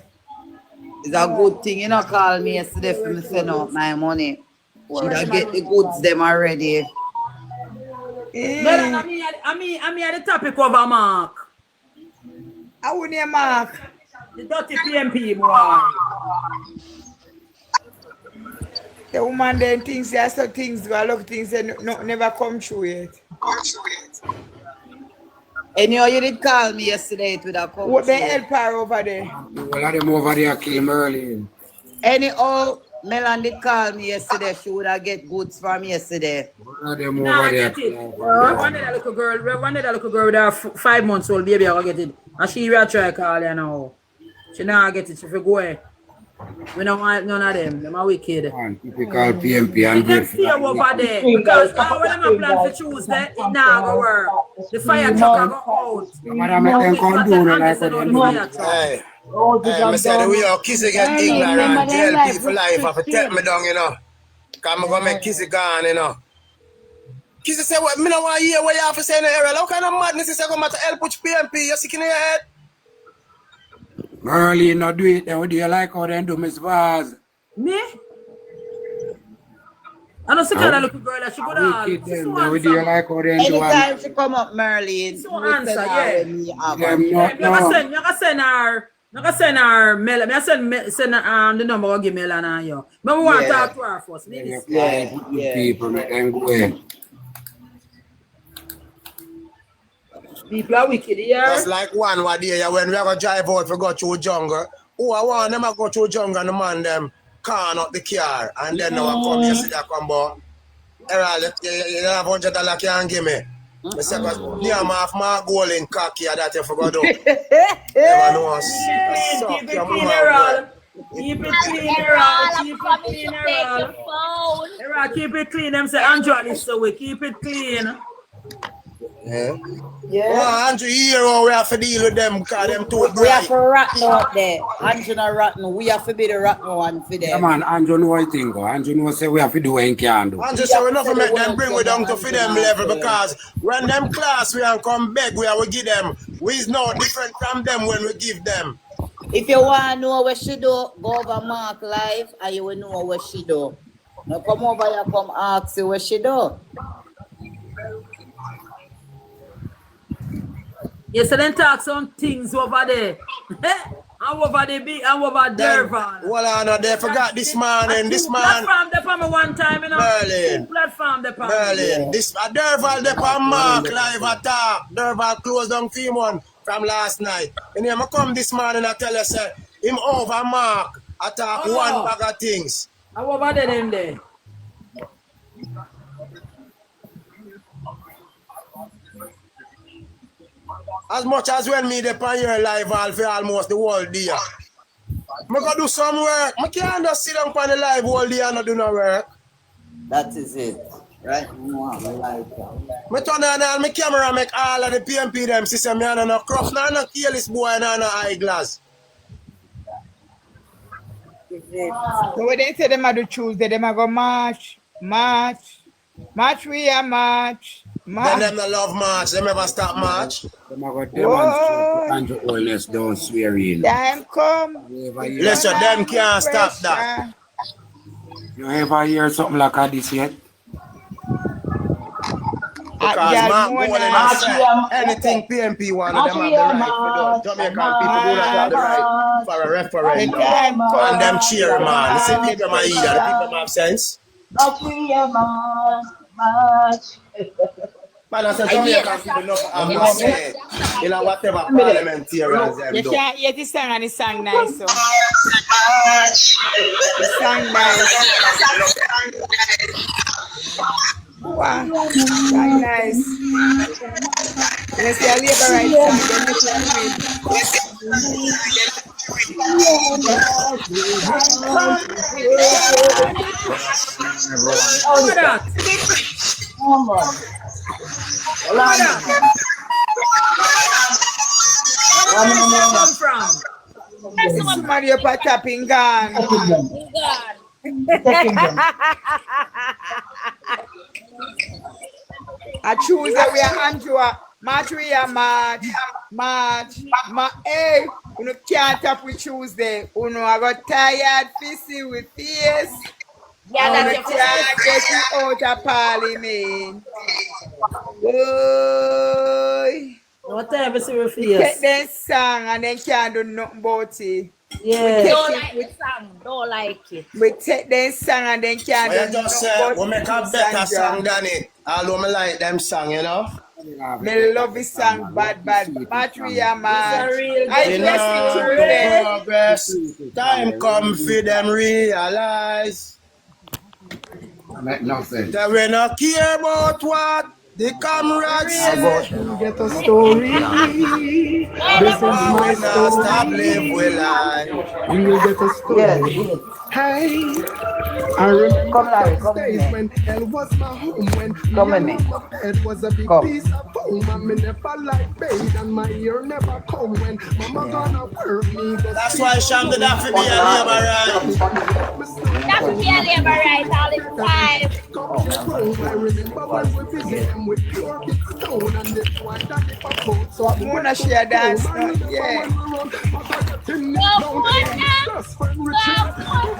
It's a good thing, you know, call me yesterday for me send out my money. Should I get the goods them already? Melon, I mean, the topic of a mark. I wouldn't mark. The dirty PMP, boy. The woman then thinks there are some things, but a lot of things that never come true yet. Anyhow, you did call me yesterday, it would have come. What they help her over there? Well, them over there kill Merlin. Anyhow, Melan did call me yesterday. She would have get goods from yesterday. Well, them Nah, over I there. get it. One day that little girl with her 5 months old baby, I get it. And she will try to call you now. She now get it. She will go away. We don't want none of them. Them are wicked. Typical PMP and Them stay over there. Because now when them plan for Tuesday, it now go work. The fire truck go out. Hey, I said we are kissing get ignorant JLP for life. I protect me down, you know. Because I'm going to make Kissy gone, you know. Kissy say, what? Me don't want to hear what you have to say in the area. How kind of madness is going to help with PMP? You're sick in your head? Merlin, not do it. Then what do you like how they do, Miss Vaz? Me? I don't see kind of little girl that she go down. What do you like how they do? Anytime she come up, Merlin. So answer, yeah. You can send her mail. I send the number or give me and you. But we want to talk to her first. Yeah. People make them go in. People are wicked here. Just like one day when we are going to drive out to go through jungle. Oh, I want them to go through jungle and the man them can up the car. And then now I come here, see that come back. You have $100 can give me. I say, because I'm off my goal in cocky that you forgot to do. Never know. Keep it clean, Errol. Keep it clean, Errol. Keep it clean. Them say, Andrew, this way. Keep it clean. Yeah. Well, Andrew, here we have to deal with them because them too bright. We have to rotten out there. Andrew not rotten. We have to be the rotten one for them. Yeah, man, Andrew know what I think. Andrew know say we have to do what he can do. Andrew say we not to make them bring we down to them level because when them class we and come back, we will give them. We is no different from them when we give them. If you want to know what she do, go over Mark Live and you will know what she do. Now come over here, come ask you what she do. Yes, so then talk some things over there. I'm over the big, I'm over Derval. Well, I know they forgot this morning. This man. Platform the palm one time, you know. Berlin. Platform the palm. Berlin. This Derval the palm Mark live attack. Derval closed down team one from last night. And then I come this morning and tell you, say, him over Mark attack one bag of things. I'm over there them there. As much as when me the pioneer live all for almost the whole day. I go do some work. I can't just sit down on the live all day and not do no work. That is it. Right? I turn on my camera make all of the PMP them see me and no cross, no careless boy and no eyeglass. So when they say them are do Tuesday, them are go march. We are march. Then them no love march. Them ever stop march. Them are going to demonstrate Andrew Holness don't swear in. Time come. Listen, them can't stop that. You ever hear something like this yet? Because Mark Golden said anything PMP want, them have the right to do. Jamaican people do not have the right for a referendum. And them cheer, man. You see people might eat, the people have sense. Man, I said Jamaican people don't have no say in whatever parliamentarians them do. You can't hear this song and the song nice. So. The song nice. Wow, song nice. Let's see a labor right song, then you can read. Somebody up a tapping gun. I choose that we are Andrew. March, we are March. Hey, you can't tap with Tuesday. You know, I got tired, fishy with fears. Yeah, that's get you out of parliament. Boy. Whatever, see your face. Take this song and then can't do nothing about it. Yeah. Don't like the song. Don't like it. We take their song and then can't Well, do just say, nothing we make a better song than it. Although I like them song, you know. Me love his song, bad. Battery, man. real I In bless order it to today. progress, time come for them realize Make no sense. that we not care about what the comrades say. Get a story. This is my Stop story. live with life. You will get a story. Yes. Hey, I remember Come, Larry, those come days here. when hell was my home, when Come with me. my bed was a big Come. piece of foam, and me never like bathe, and my ear never come when mama gonna work me. That's why Sham did that for me and Labour right. That's what you labor right all the time. I remember when we visit them with pure big stone, and this one that if I put so I wanna share dance now, yeah.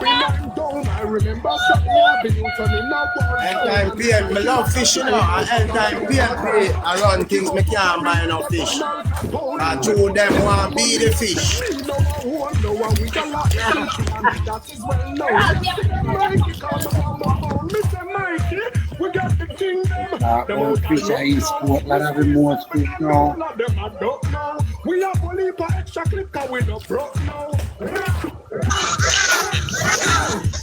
I remember something happening to me now. End time pain, me love fish, you know. And end time pain, I run things, me can't buy no fish. I two them want be the fish. We got the kingdom. Old Fisher East Port, lot of remote fish now. We have a leap of extra clip cause we not broke now.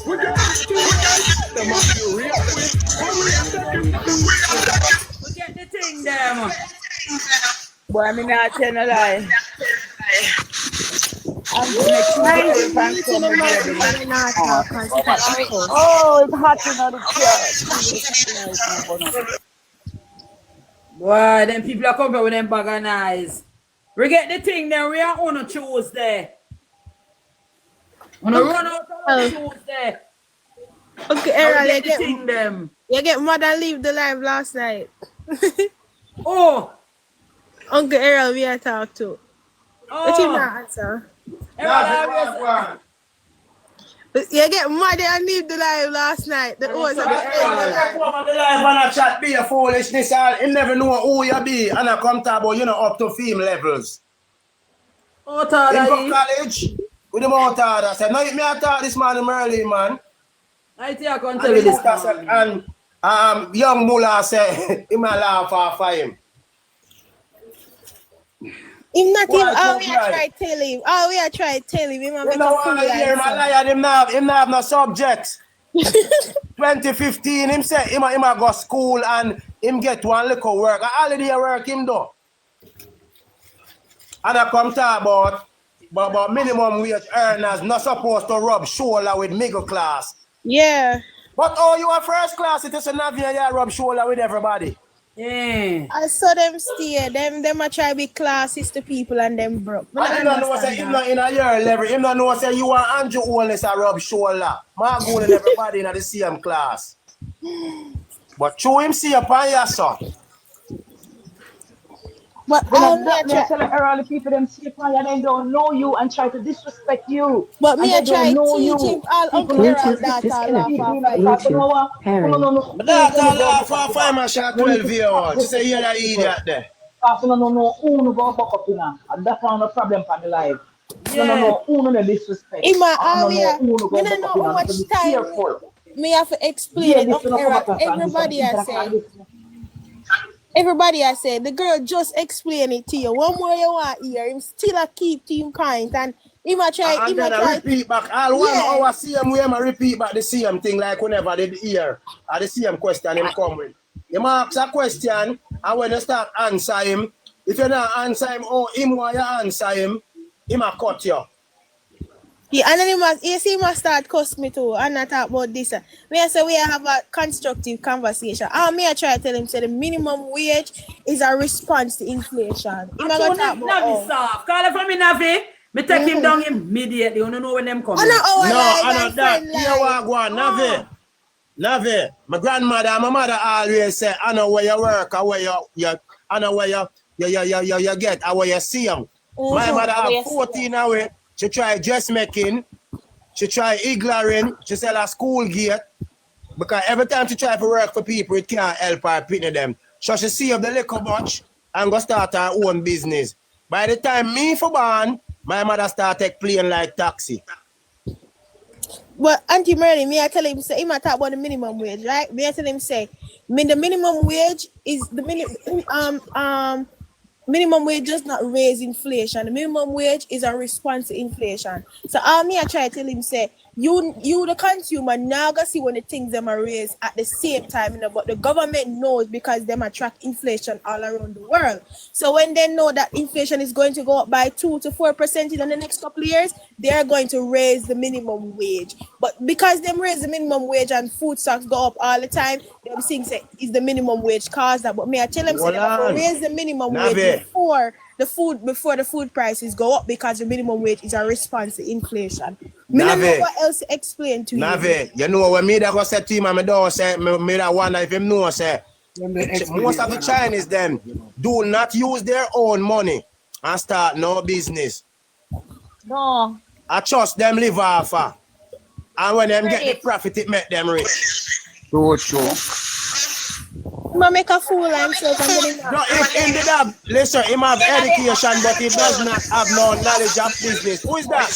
We got the kingdom. Them are the real quick. We get the thing them. Boy, I'm not telling a lie. I'm gonna make sure Oh, it's hot in the church. Boy, them people are coming with them bag of knives. We get the thing then we are on a Tuesday. On a run out on a Tuesday. Okay, Errol, get the thing them. You get mother leave the live last night. Oh, Uncle Errol, we are talk to. But you not answer. You get mad and leave the live last night. That was a the live and I chat be a foolishness. I never know who you be. And I come to about, you know, up to fame levels. Oh, in college, with the mouth I said, no, me I talk this man early, man. I think I can tell you this. And young Mullah said, he might laugh off for him. Him not him. Oh, we are trying to tell him. Oh, we are trying to tell him. Him You know what I hear, my liar, him not have no subjects. 2015, him say him a go school and him get one little work. I already work him do. And I come talk about minimum wage earners not supposed to rub shoulder with middle class. Yeah. But oh, you are first class, it is enough you rub shoulder with everybody. Yeah. I saw them stay. Them a try to be classist to people and them broke. I did not know say him not in a year level. Him not know say you are Andrew Holness a rub shoulder. My goal and everybody in the same class. But show him see upon your son. But they're telling all the people them see upon you, they don't know you and try to disrespect you. But me I try to teach teach him all Uncle Errol that But that all laugh off him and shot 12 years old. She say you're an idiot there. No, who go back up in her. And that's not a problem for the life. No, who no disrespect. In my area, I don't know how much time me have to explain it. Everybody I say. Everybody I said, the girl just explain it to you. One more you want here, him still a keep to him kind and he might try. And then I repeat back all 1 hour same way I repeat back the same thing like whenever they hear or the same question him come with. You ask a question and when you start answer him, if you not answer him or him want you answer him, he might cut you. Yeah, and then he must start cuss me too and not talk about this. We say we have a constructive conversation. I try to tell him say the minimum wage is a response to inflation. He might go talk about call it for me, Navi. Me take him down immediately. You don't know when them come. No, I know that. Here we go, Navi. Navi, my grandmother and my mother always say, I know where you work, or where you I know where you get, or where you see them. My mother have 14 away. She try dressmaking, she try igloring, she sell a school gate. Because every time she try to work for people, it can't help her pitting them. So she see up the little bunch and go start her own business. By the time me for born, My mother started playing like taxi. But Auntie Merlin, me I tell him say he might talk about the minimum wage, right? Me I tell him say, the minimum wage is the minimum wage does not raise inflation. The minimum wage is a response to inflation. So me I try to tell him say, you the consumer now go see when the things them are raised at the same time, but the government knows because them attract inflation all around the world. So when they know that inflation is going to go up by 2 to 4% in the next couple of years, they are going to raise the minimum wage. But because them raise the minimum wage and food stocks go up all the time, them things say is the minimum wage cause that. But me I tell them say they have to raise the minimum wage before the food prices go up because the minimum wage is a response to inflation. Me don't know what else to explain to you. You know when me that go say to him and me don't say me that wonder if him know say most of the Chinese them do not use their own money and start no business. No. I trust them live off and when them get the profit it make them rich. True. Ma make a fool of himself and then no, if him did have, listen, him have education, but he does not have no knowledge of business. Who is that?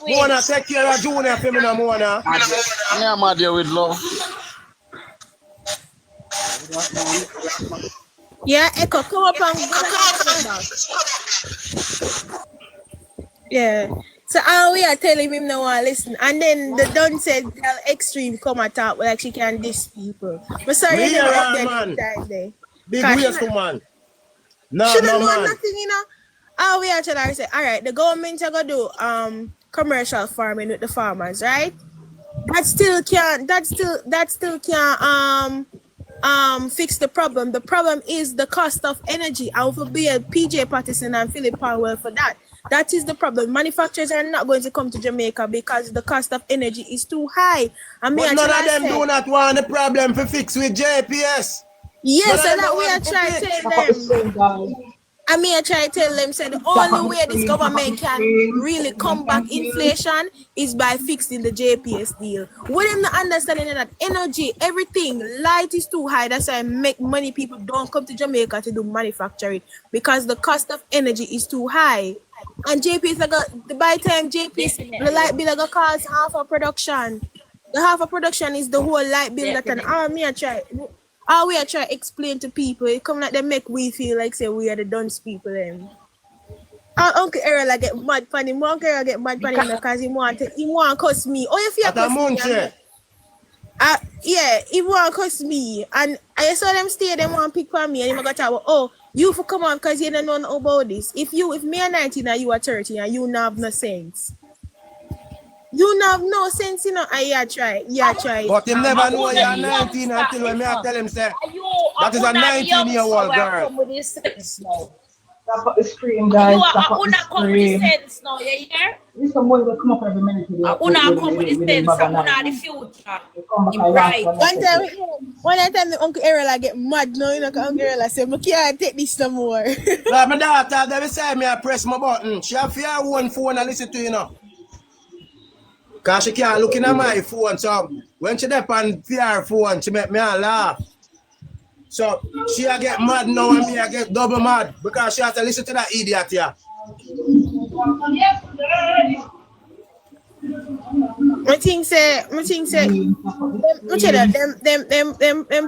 Mona, take care of Junior for me, no Mona. Yeah, I'm out there with love. Yeah, Echo, come up and go. Yeah. So we are telling him no one listen, and then the Don said tell Extreme come and talk like she can diss people. But sorry, you never up there. Big ways to man. No, shouldn't no know man. nothing, you know. We are telling her say, all right, the government are gonna do commercial farming with the farmers, right? That still can't fix the problem. The problem is the cost of energy. I will be a PJ Patterson and Philip Powell for that. That is the problem. Manufacturers are not going to come to Jamaica because the cost of energy is too high. But none of them do not want the problem to fix with JPS. Yes, and that we are trying to tell them. I mean, I try to tell them, say the only way this government can really combat inflation is by fixing the JPS deal. With them not understanding that energy, everything, light is too high. That's why many people don't come to Jamaica to do manufacturing because the cost of energy is too high. And JPS, by the time JPS, the light bill gonna cost half of production. The half of production is the whole light bill that an army I try. All we are trying to explain to people, it come like they make we feel like say we are the dunce people. Uncle Errol get mad for him. Uncle Errol get mad for him because he want to cuss me. Oh, if you cuss me, yeah, he want to cuss me. And I saw them stay, they want to pick on me, and he got to oh, you for come on because you don't know about this. If me are 19 and you are 30 and you don't have no sense. You have no sense, you know. I try. But him never know you're 19 until when me I tell him say that is a 19-year-old girl. Stop at the screen, guys. You Stop are at come with the sense now, you hear? This somebody will come up every minute. Come with the sense, the future. Right. One time Uncle Errol I get mad now, you know, Uncle Errol I say, I can't take this no more. Like my daughter, they say me I press my button. She have her own phone and listen to you know. Because she can't look in at my phone, so when she dep on her phone, she make me laugh. So she get mad now and me I get double mad because she has to listen to that idiot here. I think say them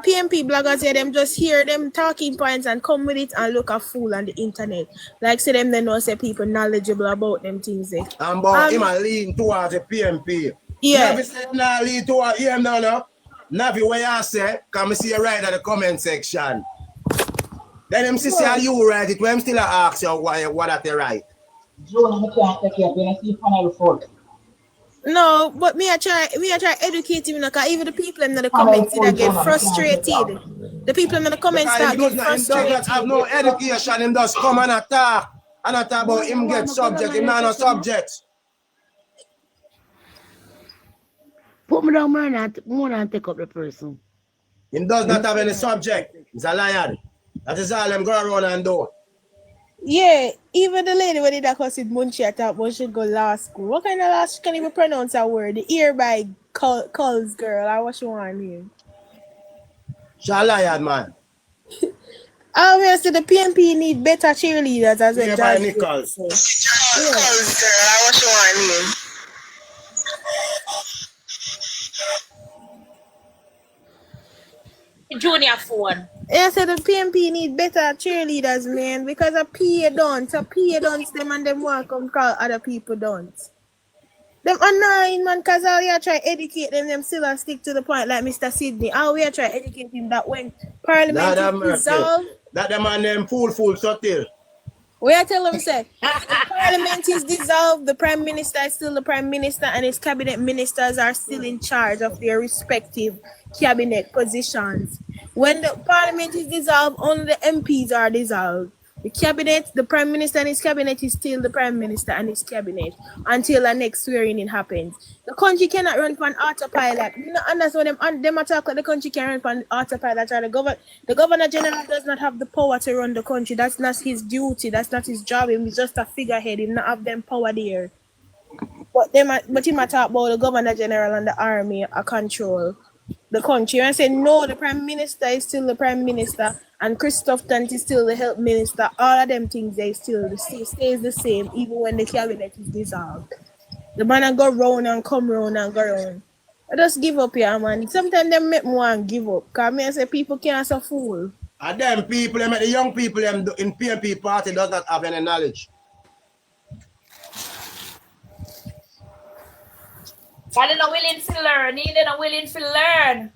PMP bloggers here, them just hear them talking points and come with it and look a fool on the internet. Like say them they know say people knowledgeable about them things there. And about him and lean towards the PMP. Yeah. Navi said now lean towards him now no. Navi what you say, come see you right at the comment section. Then him see how you write it, when him still ask you what that they write. No, but me I try educate him because even the people in the comments that get frustrated. The people in the comments that get frustrated. He does not have no education, him just come and attack about him get subject, him not no subject. Put me down more and take up the person. Him does not have any subject. He's a liar. That is all them go around and do. Yeah, even the lady when that was with Munchie, I thought Munchie go law school. What kind of law she can't even pronounce that word? The ear by calls girl. I what she want here. She a liar, man. Obviously, the PNP need better cheerleaders as Yeah, a by judge. Nichols. Junior phone. Yeah, so the PNP need better cheerleaders, man, because a PA don't. So PA don't them and them want come call other people don't. Them annoying, man, because all you try educate them still a stick to the point like Mr. Sydney. All we try educate him that when Parliament is dissolved. That the man them fool subtle. We are telling him, say, the Parliament is dissolved, the Prime Minister is still the Prime Minister, and his cabinet ministers are still in charge of their respective cabinet positions. When the Parliament is dissolved, only the MPs are dissolved. The cabinet, the Prime Minister and his cabinet is still the Prime Minister and his cabinet until the next swearing-in happens. The country cannot run for an autopilot. You know, understand them attack that the country can run for an autopilot. The Governor General does not have the power to run the country. That's not his duty. That's not his job. He's just a figurehead. He not have them power there. But he might talk about the Governor General and the army are control the country. And say no, the Prime Minister is still the Prime Minister. And Christoph Tant is still the health minister. All of them things they still stays the same even when the cabinet is dissolved. The man go round and come round and go round. I just give up here, man. Sometimes they make me want to give up. Because I say people can't so fool. And them people, the young people in PNP party does not have any knowledge. But they're not willing to learn. They're not willing to learn.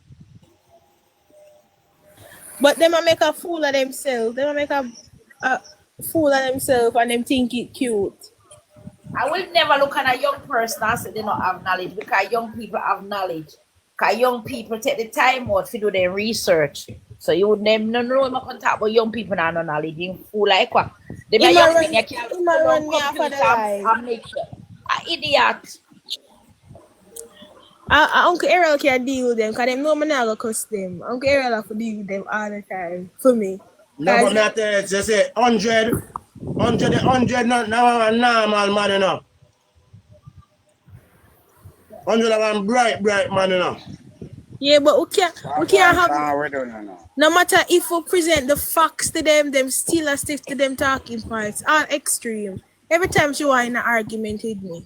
But they might make a fool of themselves. They might make a fool of themselves and them think it cute. I will never look at a young person and say they don't have knowledge because young people have knowledge. Because young people take the time out to do their research. So you would never know I'm going to talk about young people and no knowledge. You fool like what? They might young people can't run me off of the life. An idiot. Uncle Errol can deal with them because they know I'm not going to cuss them. Uncle Errol have to deal with them all the time for me. No, but not just say 100 not a normal man enough. 100 of them bright man enough. Yeah, but we can't have no matter if we present the facts to them still stick to them talking points. All extreme. Every time she want in an argument with me.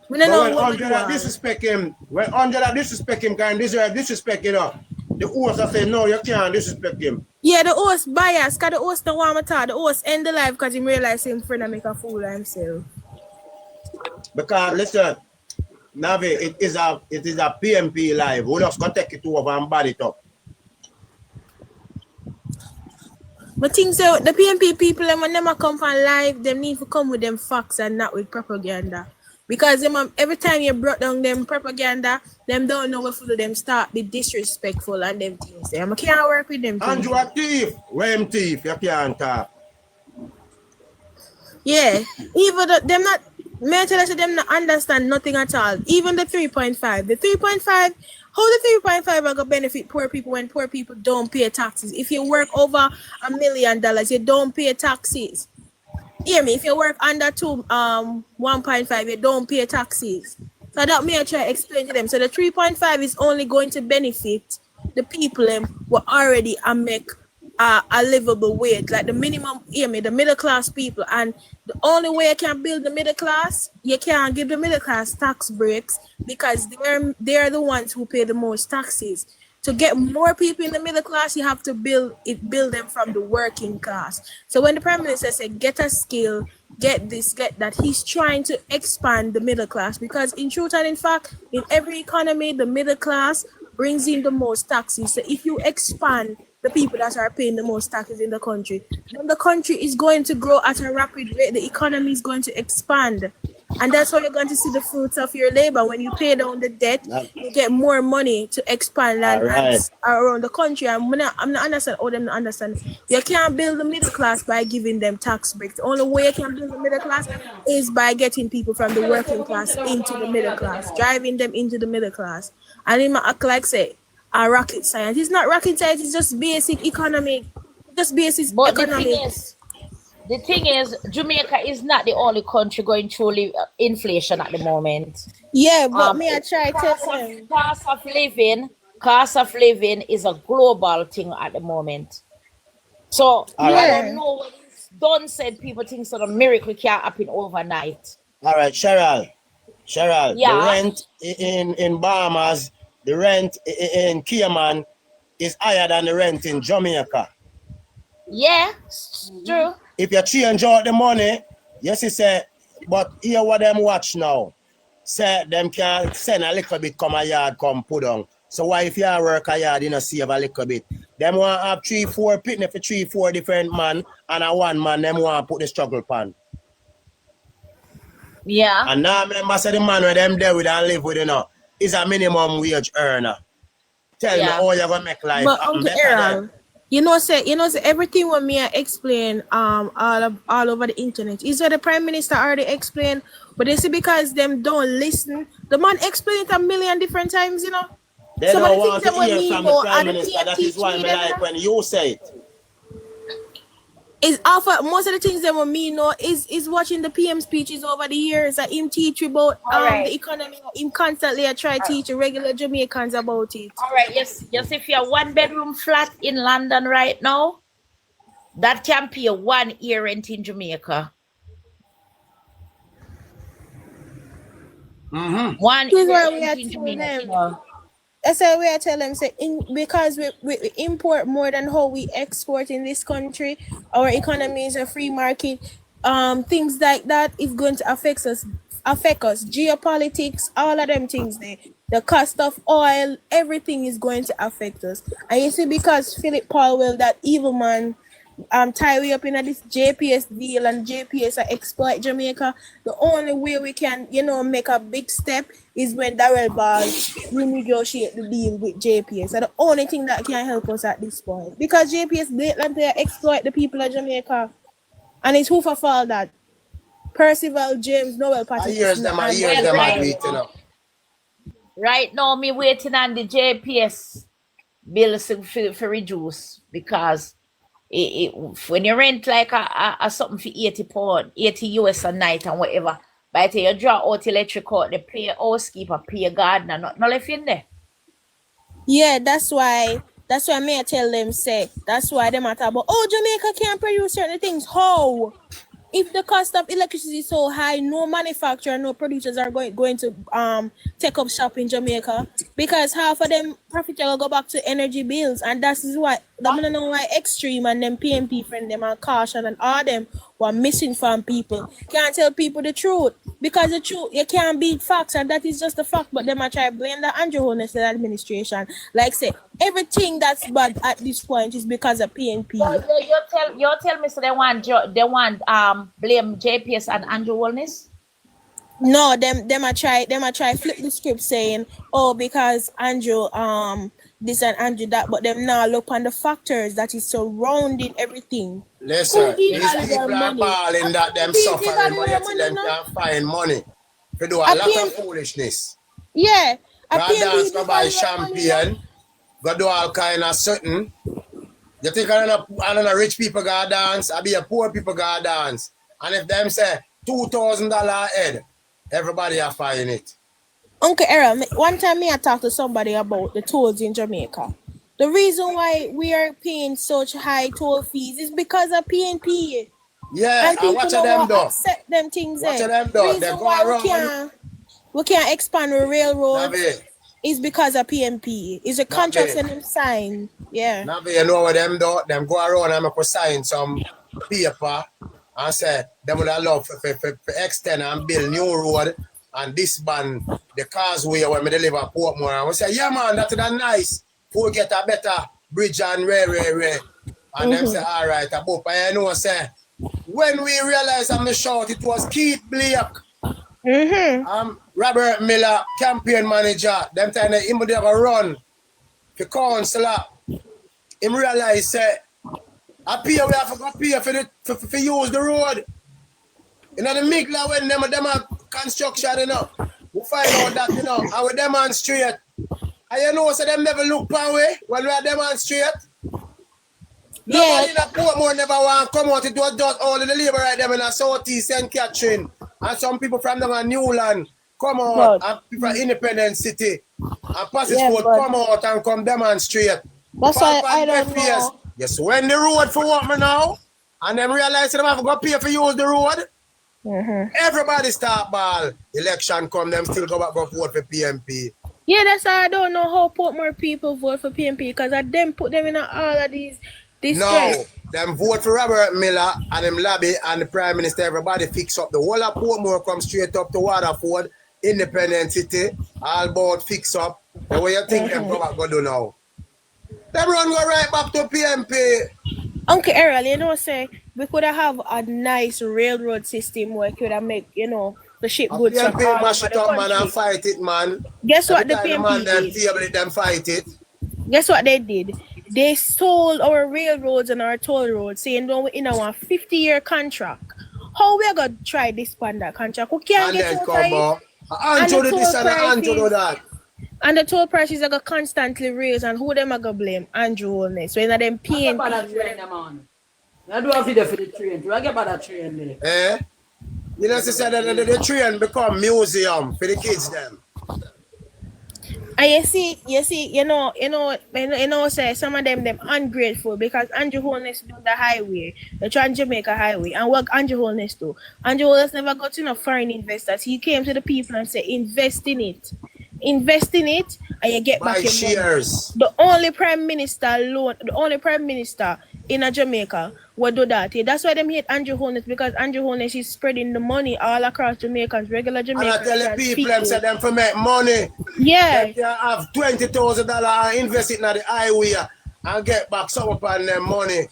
When 100 disrespect him, when 100 disrespect him, can disrespect you know. The host are saying no, you can't disrespect him. Yeah, the host bias, because the host don't want to talk. The host end the life because he realized him friend and make a fool of himself. Because listen, Navi, it is a PMP live. We just gonna take it over and bad it up. But things so the PMP people when them come from live, them need to come with them facts and not with propaganda. Because them, every time you brought down them propaganda, them don't know what to do. Them start be disrespectful and them things. I can't work with them. And you a thief. When thief, you can't talk. Yeah. Even them not, may I tell you, them not understand nothing at all. Even the 3.5. The 3.5, how the 3.5 are going to benefit poor people when poor people don't pay taxes? If you work over $1 million, you don't pay taxes. Hear me, if you work under 1.5, you don't pay taxes. So that may I try to explain to them. So the 3.5 is only going to benefit the people who already make a livable wage, like the minimum, hear me, the middle class people. And the only way you can build the middle class, you can't give the middle class tax breaks because they're the ones who pay the most taxes. To get more people in the middle class, you have to build them from the working class. So when the Prime Minister said, get a skill, get this, get that, he's trying to expand the middle class because in truth and in fact, in every economy, the middle class brings in the most taxes. So if you expand the people that are paying the most taxes in the country, then the country is going to grow at a rapid rate. The economy is going to expand. And that's how you're going to see the fruits of your labor. When you pay down the debt, you get more money to expand land around the country. I'm not understand how them not understand. You can't build the middle class by giving them tax breaks. The only way you can build the middle class is by getting people from the working class into the middle class, driving them into the middle class. And it might act like say rocket science. It's not rocket science, it's just basic economic, just basic economic. The thing is, Jamaica is not the only country going through inflation at the moment. Yeah, but me I try to cost of living is a global thing at the moment. So All I right. don't know what it's done said people think sort of miracle can't happen overnight. All right, Cheryl. The Yeah. rent in Bahamas, the rent in Cayman is higher than the rent in Jamaica. Yeah, it's true. If you change out the money, yes, he said, but here what them watch now. Say them can send a little bit come a yard, come put on. So why if you work a yard, you know, save a little bit. Them want to have 3-4 picnic for 3-4 different man, and a one man, them want to put the struggle pan. Yeah. And now remember say the man where them there with and live with, you know, is a minimum wage earner. Tell me how you're gonna make life But happen Uncle better Aaron, then. you know, say everything what me I explain all over the internet is what the Prime Minister already explained, but they say because them don't listen, the man explained it a million different times, you know. They Some of don't the want things to that hear we from the know Prime are the Minister. That is teach why me me them, like when you say it. is offer most of the things that me know is watching the PM speeches over the years that him teach about the economy. Him constantly I try teach regular Jamaicans about it. All right, yes, if you're 1-bedroom flat in London right now, that can pay a 1 year rent in Jamaica. Mm-hmm. 1 This is year why we are rent in telling Jamaica. them. That's why we are telling them say because we import more than how we export in this country. Our economy is a free market. Things like that is going to affect us. Geopolitics, all of them things there. The cost of oil, everything is going to affect us. And you see, because Philip Powell, that evil man, tie we up in this JPS deal and JPS exploit Jamaica, the only way we can, make a big step is when Darrell Ball renegotiate the deal with JPS. And the only thing that can help us at this point. Because JPS blatantly exploit the people of Jamaica. And it's who for fault that Percival James Noel Patrick. I hear them agree, you know. Right now, me waiting on the JPS bill for reduce because when you rent like a something for £80, 80 US a night and whatever, by the time you draw out electric out, they pay a housekeeper, pay a gardener, not left in there. Yeah, that's why me I tell them say that's why they matter about Jamaica can't produce certain things. How? If the cost of electricity is so high, no manufacturer, no producers are going to take up shop in Jamaica because half of them profit will go back to energy bills, and that is why I don't know why Extreme and them PMP friend them and Caution and all them were missing from people. Can't tell people the truth because the truth you can't beat facts, and that is just the fact. But them I try blame the Andrew Holness administration. Like say everything that's bad at this point is because of PNP. You tell me so they want blame JPS and Andrew Holness? No, them I try flip the script saying, because Andrew this and Andrew that, but them now look on the factors that is surrounding everything. Listen, these people are balling that them suffering, but yet them can't find money to do a lot of foolishness. Yeah. Go dance, go buy champagne, go do all kind of something. You think I don't know rich people go dance, I be a poor people go dance. And if them say $2,000 a head, everybody are finding it. Uncle Aaron, one time I talked to somebody about the tolls in Jamaica. The reason why we are paying such high toll fees is because of PNP. Yeah, and watch them do. Accept them things. Watch them do. They go around. We can't expand the railroad. Is because of PNP. It's a contract and them sign. Yeah. Now you know what them do? Them go around and make sign some paper and say they would allow for extend and build new road and disband the causeway when we deliver Portmore. And we say, yeah man, that's nice. We'll get a better bridge and railway. And them say, all right, above. And you know say, when we realized I'm short, it was Keith Blake. Robert Miller, campaign manager. Them time they him have a run for councillor. Him realize say we have to pay for use the road. You know the middle when them are construction, you know. We find out that, you know, and we demonstrate. And you know, so them never look one way when we demonstrate. Nobody in the Portmore never want to come out. It was just all the labor right there in the Southeast St. Catherine. And some people from the Newland come out, and people from Independent City and Passage Road come out and come demonstrate. That's why I don't know. Guess when the road for what me now? And them realize them have to go pay for use the road. Everybody start ball. Election come, them still go back go vote for PMP. Yeah, that's why I don't know how Portmore people vote for PMP because I them put them in all of these No, them vote for Robert Miller and them lobby and the Prime Minister, everybody fix up. The whole of Portmore come straight up to Waterford, independent city, all about fix up. The way you think them come back go do now. Them run go right back to PMP. Uncle Errol, you know, say we could have a nice railroad system where could have make, you know, the ship goods from all PMP mash over it the up, man, country. and fight it, man. Guess what the Every time PMP man, did? table it, them fight it. Guess what they did? They sold our railroads and our toll roads, saying no, we in a 50-year contract. How we gonna try this that contract? We can't And get then out come of back. Andrew do this and Andrew do that. And the toll prices are gonna constantly raise, and who them are gonna blame? Andrew Holness. So in them paying. I do have to for the train. Do I get about that train there? Eh? You know, say that the train become museum for the kids them. And you know, say some of them ungrateful because Andrew Holness built the highway, the Trans-Jamaica highway, and what Andrew Holness do? Andrew Holness never got enough foreign investors. He came to the people and said, invest in it, and you get back your shares. money. The only prime minister in Jamaica would do that. That's why them hate Andrew Holness, because Andrew Holness is spreading the money all across Jamaicans, regular Jamaicans. And I tell the people, them say them for make money. Yeah. They have $20,000 and invest it in the highway and get back some upon them money.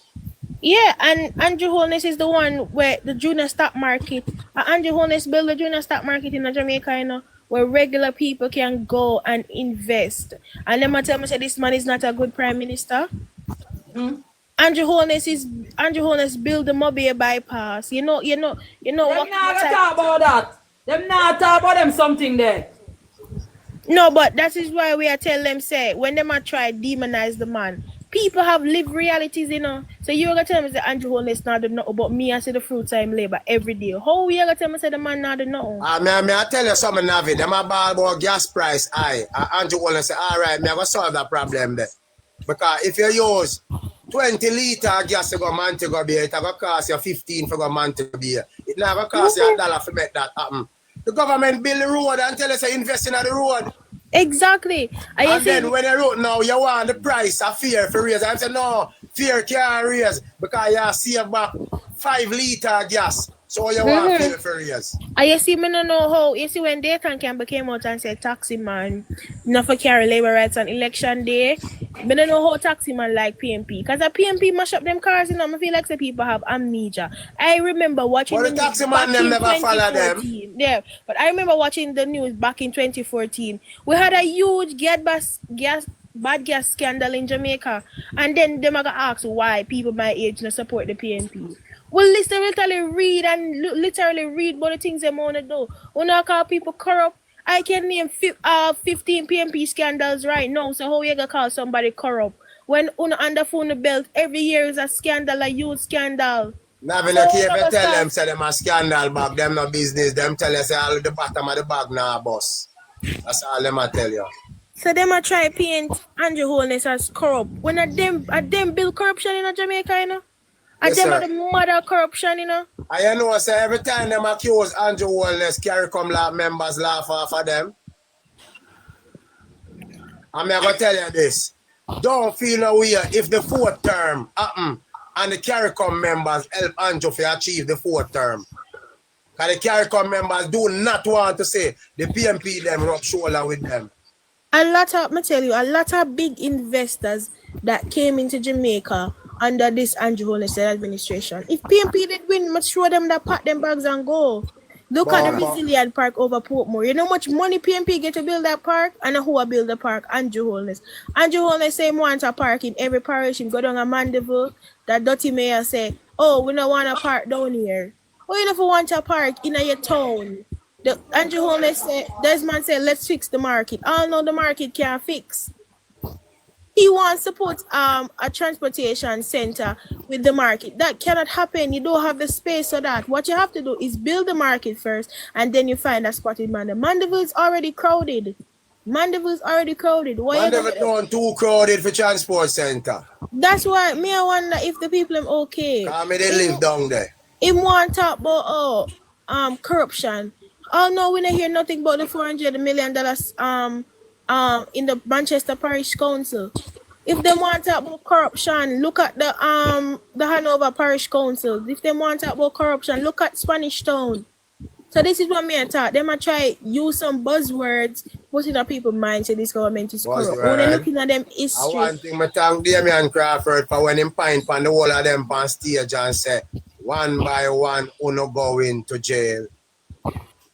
Yeah, and Andrew Holness is the one where the junior stock market. Andrew Holness built the junior stock market in Jamaica, you know, where regular people can go and invest. And them tell me say this man is not a good prime minister. Andrew Holness built the Mobile bypass. You know Them what? not talk about that. Them not talk about them something there. No, but that is why we are tell them say when them are try demonize the man. People have lived realities, you know. So you're gonna tell me that Andrew Holness not do nothing about me and say the fruit time labor every day. How you gonna tell me say the man not do nothing? I tell you something, Navi. Them about gas price high. Andrew Holness say, all right, me I gonna solve that problem there. Because if you use 20 liter gas to go Montego Bay, it gonna cost you 15 for go Montego Bay. It not gonna cost you $1 to make that happen. The government build the road and tell us to invest in the road. Exactly. And then when you wrote now, you want the price of fear for raise. I say no, fear can't raise because you save back 5 liter gas. So you want fear for raise. You see, me no know how. You see, when Dayton Campbell came out and said taxi man, not for carry labor rights on election day, me no know how taxi man like PMP. Because the PMP mash up them cars, you know, I feel like the people have amnesia. I remember watching the taxi man them never follow them. Yeah, but I remember watching the news back in 2014. We had a huge bad gas scandal in Jamaica. And then them are going to ask why people my age not support the PMP. Well, literally read about the things they want to do. When I call people corrupt, I can name 15 PMP scandals right now. So how you gonna call somebody corrupt? When under phone belt, every year is a scandal, a huge scandal. Now when you tell them, say them a scandal bag, them no business, them tell you say all the bottom of the bag now, boss. That's all them I tell you. So them a try paint Andrew Holness as corrupt. When a them build corruption in Jamaica, you know? And them are the mother corruption, you know? I know, say every time them accuse Andrew Holness, carry come like members laugh off of them. I'm gonna tell you this. Don't feel no way if the 4th term happen and the CARICOM members help Andrew to achieve the 4th term. Because the CARICOM members do not want to say the PMP them rub shoulder with them. A lot of big investors that came into Jamaica under this Andrew Holness administration. If PMP did win, must show them that pack them bags and go. Look at the Resilient Park over Portmore. You know how much money PMP get to build that park? And who will build the park? Andrew Holness. Andrew Holness say he wants a park in every parish. He go down a Mandeville. That dirty mayor say, oh, we don't want a park down here. Oh, you never want a park in your town. Andrew Holness say, Desmond say, let's fix the market. I know the market can't fix. He wants to put a transportation center with the market. That cannot happen. You don't have the space for that. What you have to do is build the market first, and then you find a spot in Mandeville. Mandeville is already crowded. Mandeville is already crowded. Why Mandeville don't too crowded for transport center. That's why me I wonder if the people am okay. Cause me they live down there. Him want talk about corruption. Oh no, we don't hear nothing about the $400 million in the Manchester Parish Council. If they want to talk about corruption, look at the Hanover Parish Council. If they want to talk about corruption, look at Spanish Town. So this is what me I thought. They might try use some buzzwords, put in people's minds say this government is corrupt. When they're looking at them history. I want thing me thank Damian Crawford for when him pint on the whole of them on stage and say, one by one, uno go into jail.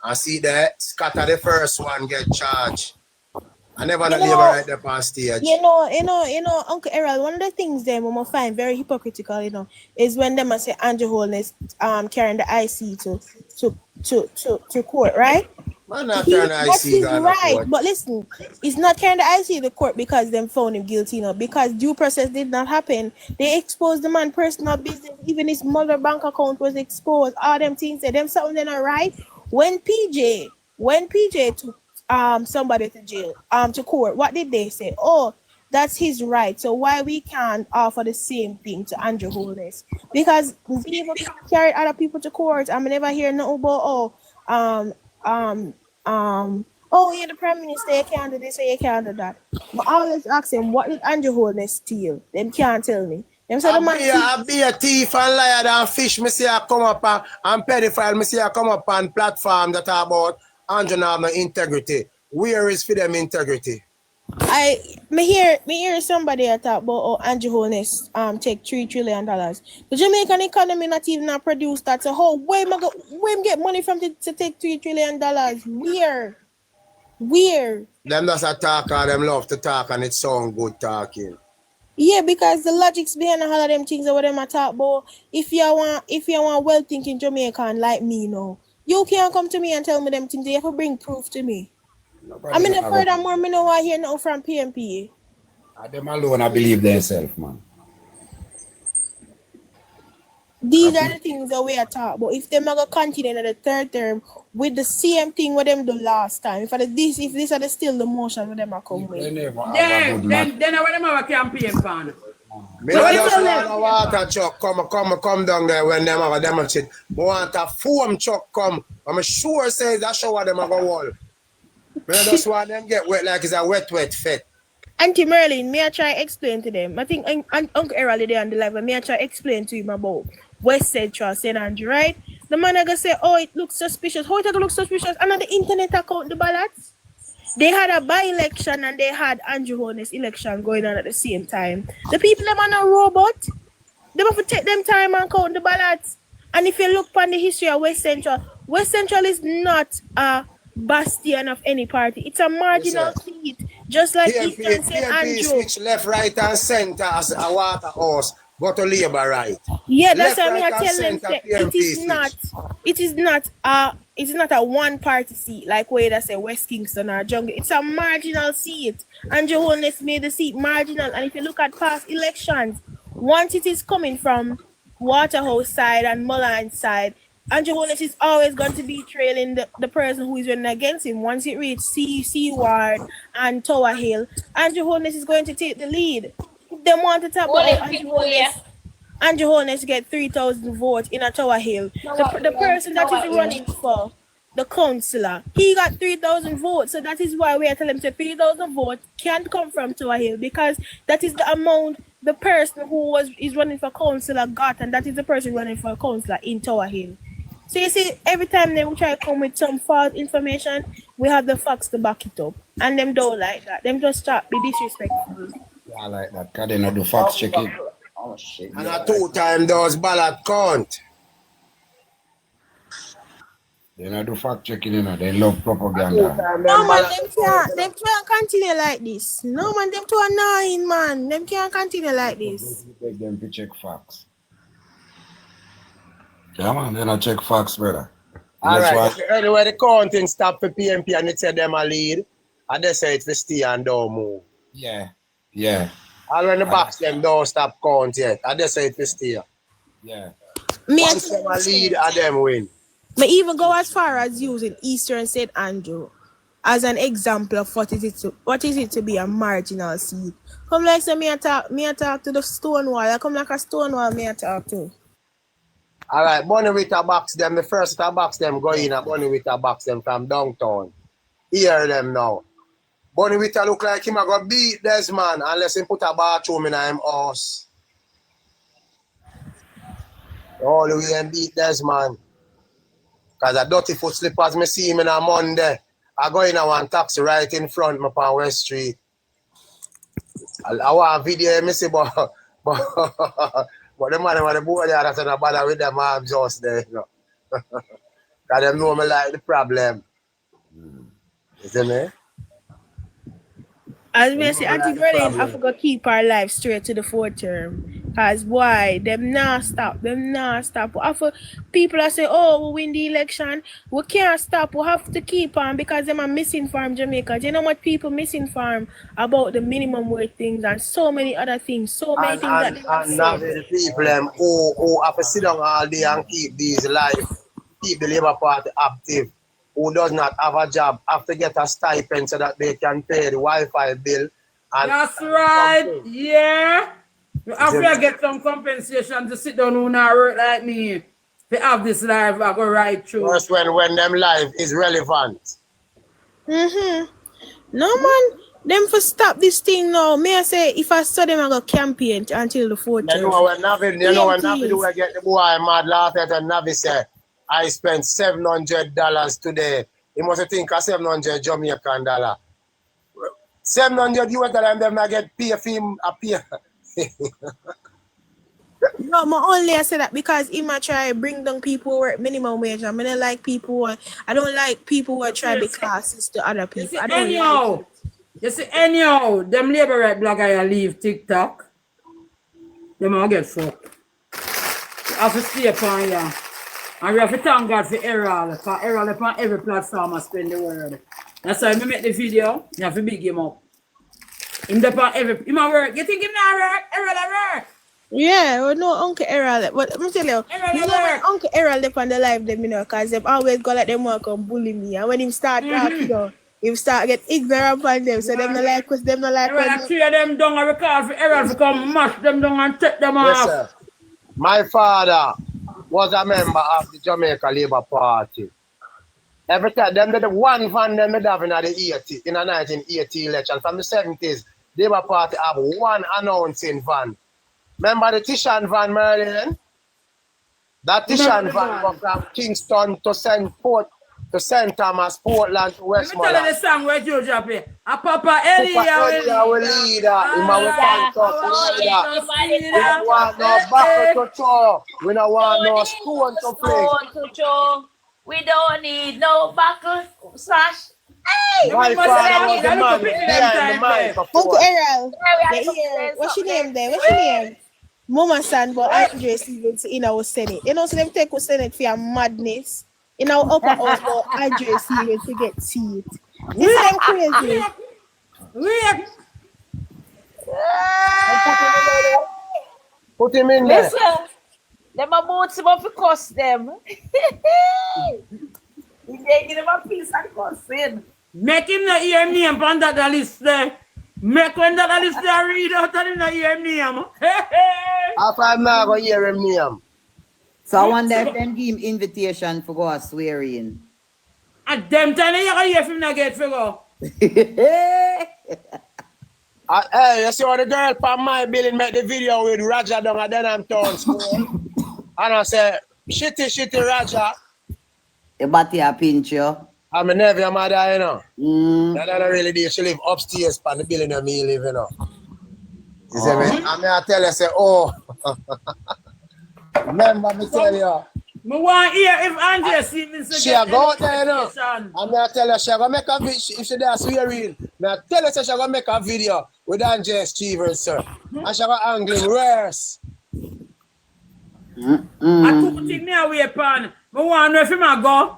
And see that Scatter the first one get charged. I never know labor right there on stage. You know, Uncle Errol, one of the things them we find very hypocritical, is when them say Andrew Holness carrying the IC to court, right? Man not carrying the IC right, court. but listen, he's not carrying the IC to court because them found him guilty, because due process did not happen. They exposed the man personal business, even his mother bank account was exposed, all them things, them something they're not right. When PJ took somebody to jail, to court, what did they say? Oh, that's his right. So why we can't offer the same thing to Andrew Holness? Because people carry other people to court. I never hear nothing about yeah, the Prime Minister, you can't do this or you can't do that. But I always ask them, what did Andrew Holness steal? Them can't tell me. Them say I be a thief and liar and fish. Me see I come up and pedophile. Me see I come up on platform that are about Andrew have no integrity. Where is for them integrity? Me hear somebody talk about Andrew Holness take $3 trillion. The Jamaican economy not even produce that. So how where get money from to take $3 trillion? Where? Them just a talker, them love to talk and it sound good talking. Yeah, because the logics behind all of them things that what them talk about. If you want well thinking Jamaican like me, you can't come to me and tell me them things. You have to bring proof to me. Furthermore, me no want hear nothing from PMP. Them alone, I believe themselves, man. These are the things that we are talking about. If them are going to continue in the third term with the same thing with them the last time, if this are still the motion with them are coming with. Then I want them have a campaign plan. Me just want a water truck come down there when them have a demonstrate. I want a foam truck come. I'm sure say that shower them have a wall. Me just want them get wet like it's a wet fit. Auntie Merlin, may I try explain to them? I think Uncle Errol there on the live, but may I try explain to him about West Central St. Andrew, right? The man I gonna say, oh, it looks suspicious. How it gonna look suspicious? And on the internet account the ballots. They had a by-election and they had Andrew Holness election going on at the same time. The people them are a robot. They have to take them time and count the ballots. And if you look on the history of West Central is not a bastion of any party. It's a marginal seat, just like Eastern St. Andrew. Switch left, right, and center as a water horse. Go to Labour right. Yeah, that's why I tell them it is not a one party seat like where they say West Kingston or Jungle. It's a marginal seat. Andrew Holness made the seat marginal. And if you look at past elections, once it is coming from Waterhouse side and Mullines side, Andrew Holness is always going to be trailing the person who is running against him. Once it reaches Seaward and Tower Hill, Andrew Holness is going to take the lead. If they want to talk about Andrew Holness get 3,000 votes in a Tower Hill. The person that is running for the councillor, he got 3,000 votes. So that is why we are telling him that 3,000 votes can't come from Tower Hill, because that is the amount the person who is running for councillor got, and that is the person running for councillor in Tower Hill. So you see, every time they try to come with some false information, we have the facts to back it up. And them don't like that. Them just start be disrespectful. Yeah, I like that. Because they not do facts checking. Oh shit. And a 2-time those ballot count. They not do fact checking, They love propaganda. No man, them can't continue like this. No man, them too annoying, man. Them can't continue like this. Beg them to check facts. Yeah, man, they not check facts, brother. All right. Anyway, the counting stop for PMP and it said them a lead, and they say it for stay and don't move. Yeah. And when the box them don't stop count yet, and they say it for stay. Yeah. Once them a lead, and them win. May even go as far as using Eastern St. Andrew as an example of what is it to be a marginal seat. Come like say me a talk to the Stonewall. I come like a Stonewall me a talk to. Alright, Bunny with a box them, the first a box them go in, a Bunny with a box them from downtown. Hear them now. Bunny with a look like him a go beat this man unless he put a bathroom in him house. All the way and beat this man. Cause a dirty foot slippers me see him in a Monday. I go in a one taxi right in front of me on West Street. I want a video me see but the man with the boy there that's not bother with them arms just there, you know. Cause them know me like the problem. You see me? As we say, Auntie Berlin, I forgot keep our life straight to the 4th term. Cause why? Them not stop. People are say, oh, we win the election. We can't stop. We have to keep on because them are misinformed Jamaica. Do you know what people misinform about the minimum wage things and so many other things? So many things that they and now the people who have to sit down all day and keep these life, keep the Labour Party active, who does not have a job, have to get a stipend so that they can pay the Wi-Fi bill. And that's right, yeah. You have to get some compensation to sit down on our work like me. To have this life, I go right through. First when them life is relevant. No man, them for stop this thing now. May I say, if I saw them, I go campaign until the 4th term. You know when Navi do I get the boy mad laugh at and Navi say, I spent $700 today. You must think of 700 Jamaican dollar. 700 US dollar and them I get pay for him a pay. No, I only say that because he might try bring down people who work minimum wage. I don't like people who are trying to be classist to other people. You see, anyhow, them labor right blogger leave TikTok. Them all get fucked. You have to stay upon ya. And we have to thank God for Errol. Because Errol upon every platform I spend the world. That's why I make the video. You have to big him up. Him upon every work. You think him not work? Errol work. Yeah, well, no Uncle Errol. But I'm telling you, Uncle Errol up on the live them, you know, because they always go like them work and bully me. And when him start talking, you know, him start get ignorant on them. So them not like us, them not like us. Errol, three of them down and we call for Errol to come mash them down and take them off. Yes, sir. My father was a member of the Jamaica Labour Party. Every time, them did one van them did have in the 1980 election. From the 70s, Labour Party have one announcing van. Remember the Tishan van, Merlin? That Tishan van was from Kingston to St. Thomas, Portland to Westmoreland. Let me tell you the song where you drop it. A Papa Elia will lead her. We don't want no buckle to throw. We don't want no stone to fling. We don't need no buckle slash. Hey! My father was the man behind the microphone. Uncle Errol, what's your name there? What's your name? Mama San, but Andre Stevens in our Senate. You know, so them take our Senate for your madness. In our upper house, but Andre Stevens to get seat. This is crazy. Put him in there. Listen, them about him up to cuss them. They give him a piece of cussing. Make him not hear name on that list there. Make when that list there read out and him not hear name. After I'm not going to hear him name. So I wonder if them give him invitation for go a swearing. At them time you can hear if him not get for go. Hey, you see what the girl from my building make the video with Raja down at Denham Town School? And I say, shitty Raja. Your body a pinch you. I'm a nephew mother, you know. That don't really do. She live upstairs from the building that me live, you know. You see me? And I tell you, say, oh. Remember me tell you. I want to hear if Andre Stevens she go out there, you know. And I tell her she gonna make a video. If she there swearing, I tell her she gonna make a video with Andre Stevens, sir. And she gonna angle him worse. I took thing me away upon. I want to know if him go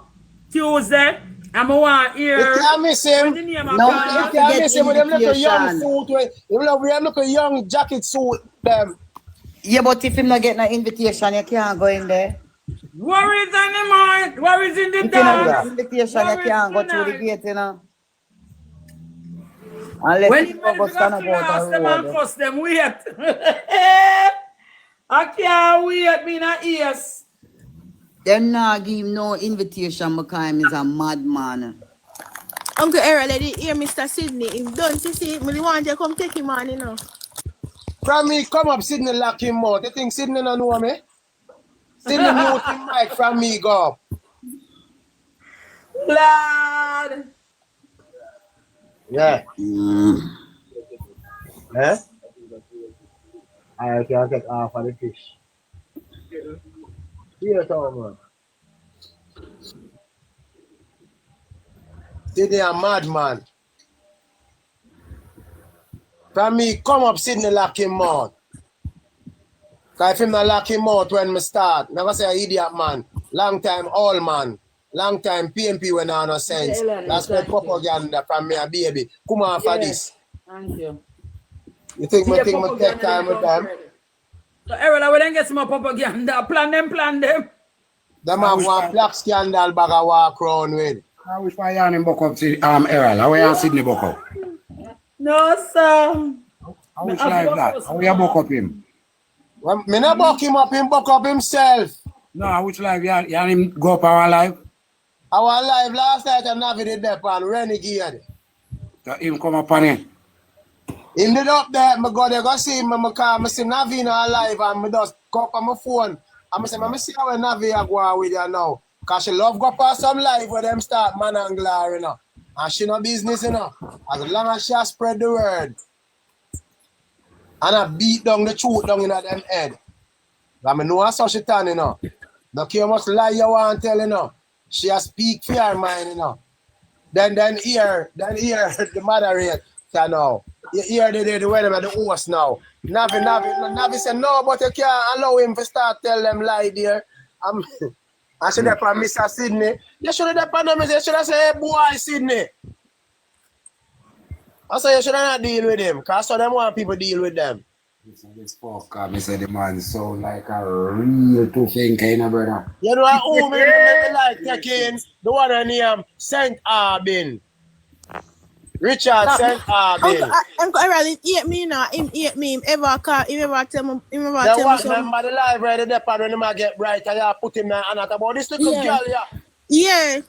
Tuesday. And I want to hear. You can't miss him. No, you can't miss him with them little young suit. We have look a young jacket suit. Them. Yeah, but if him not get no invitation, you can't go in there. Worries on the mind, worries in the dark. Invitation, you can't go through the gate, you know. Unless when you you go stand up out class the them and road. cuss them, wait. I can't wait, me not ears. Them not give him no invitation because he's a madman. Uncle Errol, let it hear Mr. Sydney. If don't you see, me want you to come take him on, you know. From me, come up, Sydney lock him out. You think Sydney don't know me? Sydney mute him mic from me, go up. Lord. Yeah. Eh? I can't get off of the fish. Here, man. Sydney a madman. From me, come up, Sydney lock him out. Because if him not lock him out when me start, never say an idiot man. Long time all man. Long time PMP when I no sense. That's what propaganda from me a baby. Come on for this. Thank you. You think me take time with them? So Errol, I will then get some propaganda. Plan them. Them have one black scandal bag I walk around with. I wish I had him buck up to Errol. How are you Sydney buck up? No, sir. I wish like that. How are you buck up him? Well, me not buck him up, him buck up himself. No, I wish like you had him go up our live. Our live last night and Navi did that on Renegade. So him come up on him. Him did up there, I go there, go see him, I call, I see Navi in our live and I just go up on my phone. And I say, I see how Navi are going with you now. Because she love go past some live where them start man and glory, you know. And she no business, you know. As long as she has spread the word. And I beat down the truth down in them head. I know how so she turn, you know. No care how much lie you want to tell, you know. She has speak for her mind, you know. Then here the moderator, you know. You hear the way about the host now. Navi said, no, but you can't allow him to start tell them lie there. I should have from Mr. Sydney. You should have done him. You should have said, hey, boy, Sydney. I say you should not deal with him, because some them want people deal with them. This fuck up, Mr. The man sound like a real two-thing kind of brother. You know who me like taking? The one named St. Arbin. Richard St. Arbin. Uncle Errol, he hate me now. Him hate me. Him ever call, him ever tell me, Remember the live right there, when him get bright, and you put him there and about this little girl, yeah. Yeah.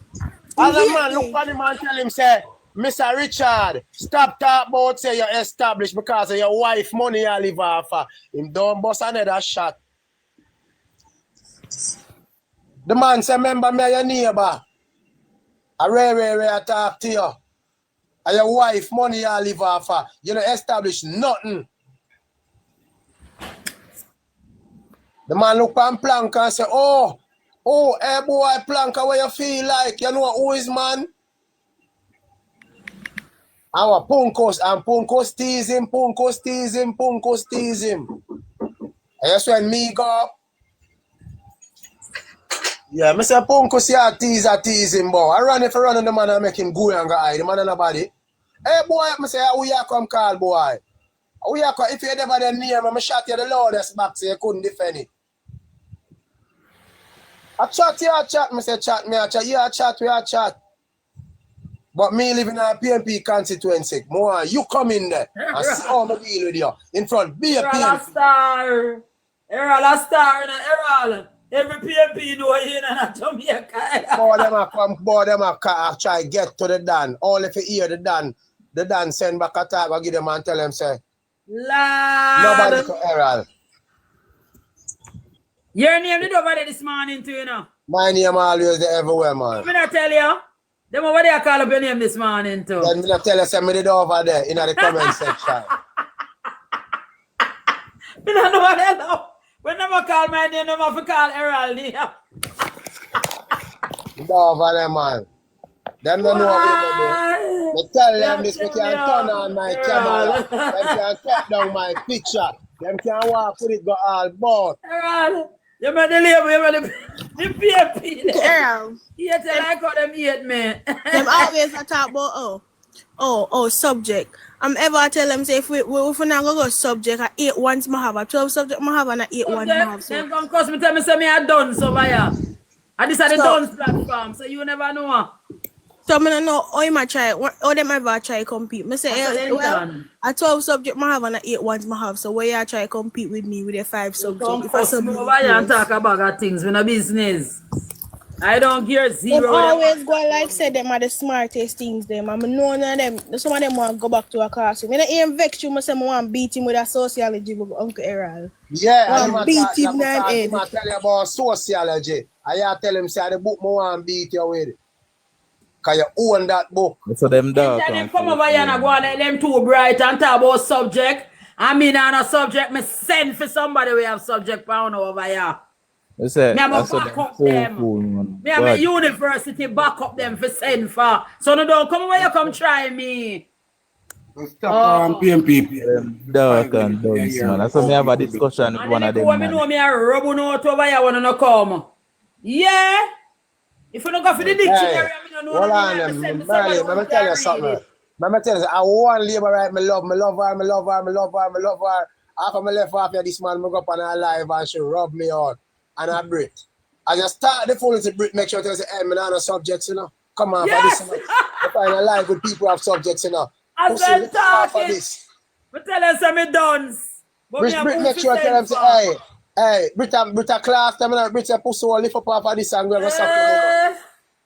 As a man, look at him and tell him, say, Mr. Richard, stop talk about say you're established because of your wife money you live off of. Him don't bust another shot. The man say, remember me your neighbor. I rare talk to you. And your wife money you live off of. You don't establish nothing. The man look on Plank and say, oh, hey boy, Plank, what you feel like? You know who is man? Our Punkos and Punkos tease him. And that's when me go. Yeah, I say Punkos here tease him, boy. I run if I run on the man and make him go and go hide. The man and nobody. Hey boy, I say, who you come call, boy? Who you come? If you never the name, I shot you the loudest back so you couldn't defend it. I chat, I say chat, me I chat, yeah, we chat. But me living in a PMP constituency, more you come in there and see how I deal with you in front. Be a PMP. Errol a star, Errol. Every PMP know you in Jamaica. Boy, them a try get to the Dan. All if you hear the Dan send back a tag, I give them and tell them, say, Lord. nobody to Errol. Your name did over there this morning too, you know. My name always there everywhere, man. Let me not tell you. Them over there call up your name this morning too. Then me not tell you, say me did over there in the comment section. Me don't know what they know. When never call my name, never have to call Errol here. Over there, man. Them don't know what we do. Me tell them this, we can turn on my camera. Them can cut down my picture. Them can walk with it, go all both. Errol, you made the label, you made the PMP. Errol. Yeah, tell I call them 8 men. Them always talk about subject. I'm ever tell them say if we not go subject at 8 ones I have a 12 subject I have and a 8 ones I have. So them come cause me tell me say me a done so via. And this is the done platform, so you never know. So I don't know how you might try, how them ever try compete. I say, well, a 12 subject I have and a 8 ones I have. So where you try compete with me with a 5 subject? If I submit over here and talk about things when a business. I don't care zero. Them always go like say them are the smartest things them. I'm known of them. Some of them want to go back to a classroom. When I even vex you, I say I want to beat him with a sociology with Uncle Errol. Yeah, I want to beat him in head. I tell you about sociology. I tell him say the book I want to beat you with. Because you own that book. So them dog. Then them come over here and go and let them too bright and talk about subject. I mean on a subject, me send for somebody we have subject pound over here. Me say, me have a back up them. Me have a university back up them for send for. So no don't come over here, come try me. Stop PMP. Dog and dogs, man. That's why me have a discussion with one of them. Man. Know me a rub out over here when I come. Yeah. If you don't go for the dictionary, I don't know. Hold on, Merlin, let me tell you something. Let me tell you, I want labor right, me love her. After I left off here, this man, I go up on her live and she rub me out. And I breathe. I just start the phone to breathe, make sure to say, hey, man, I have subjects, you know. Come on, yes. for this. I find a live with people who have subjects, you know. As I'm talking, but tell us I'm done. Brit, make sure to tell them, say, hey, Brita class, them, Brita pussy will lift up off of this and go something.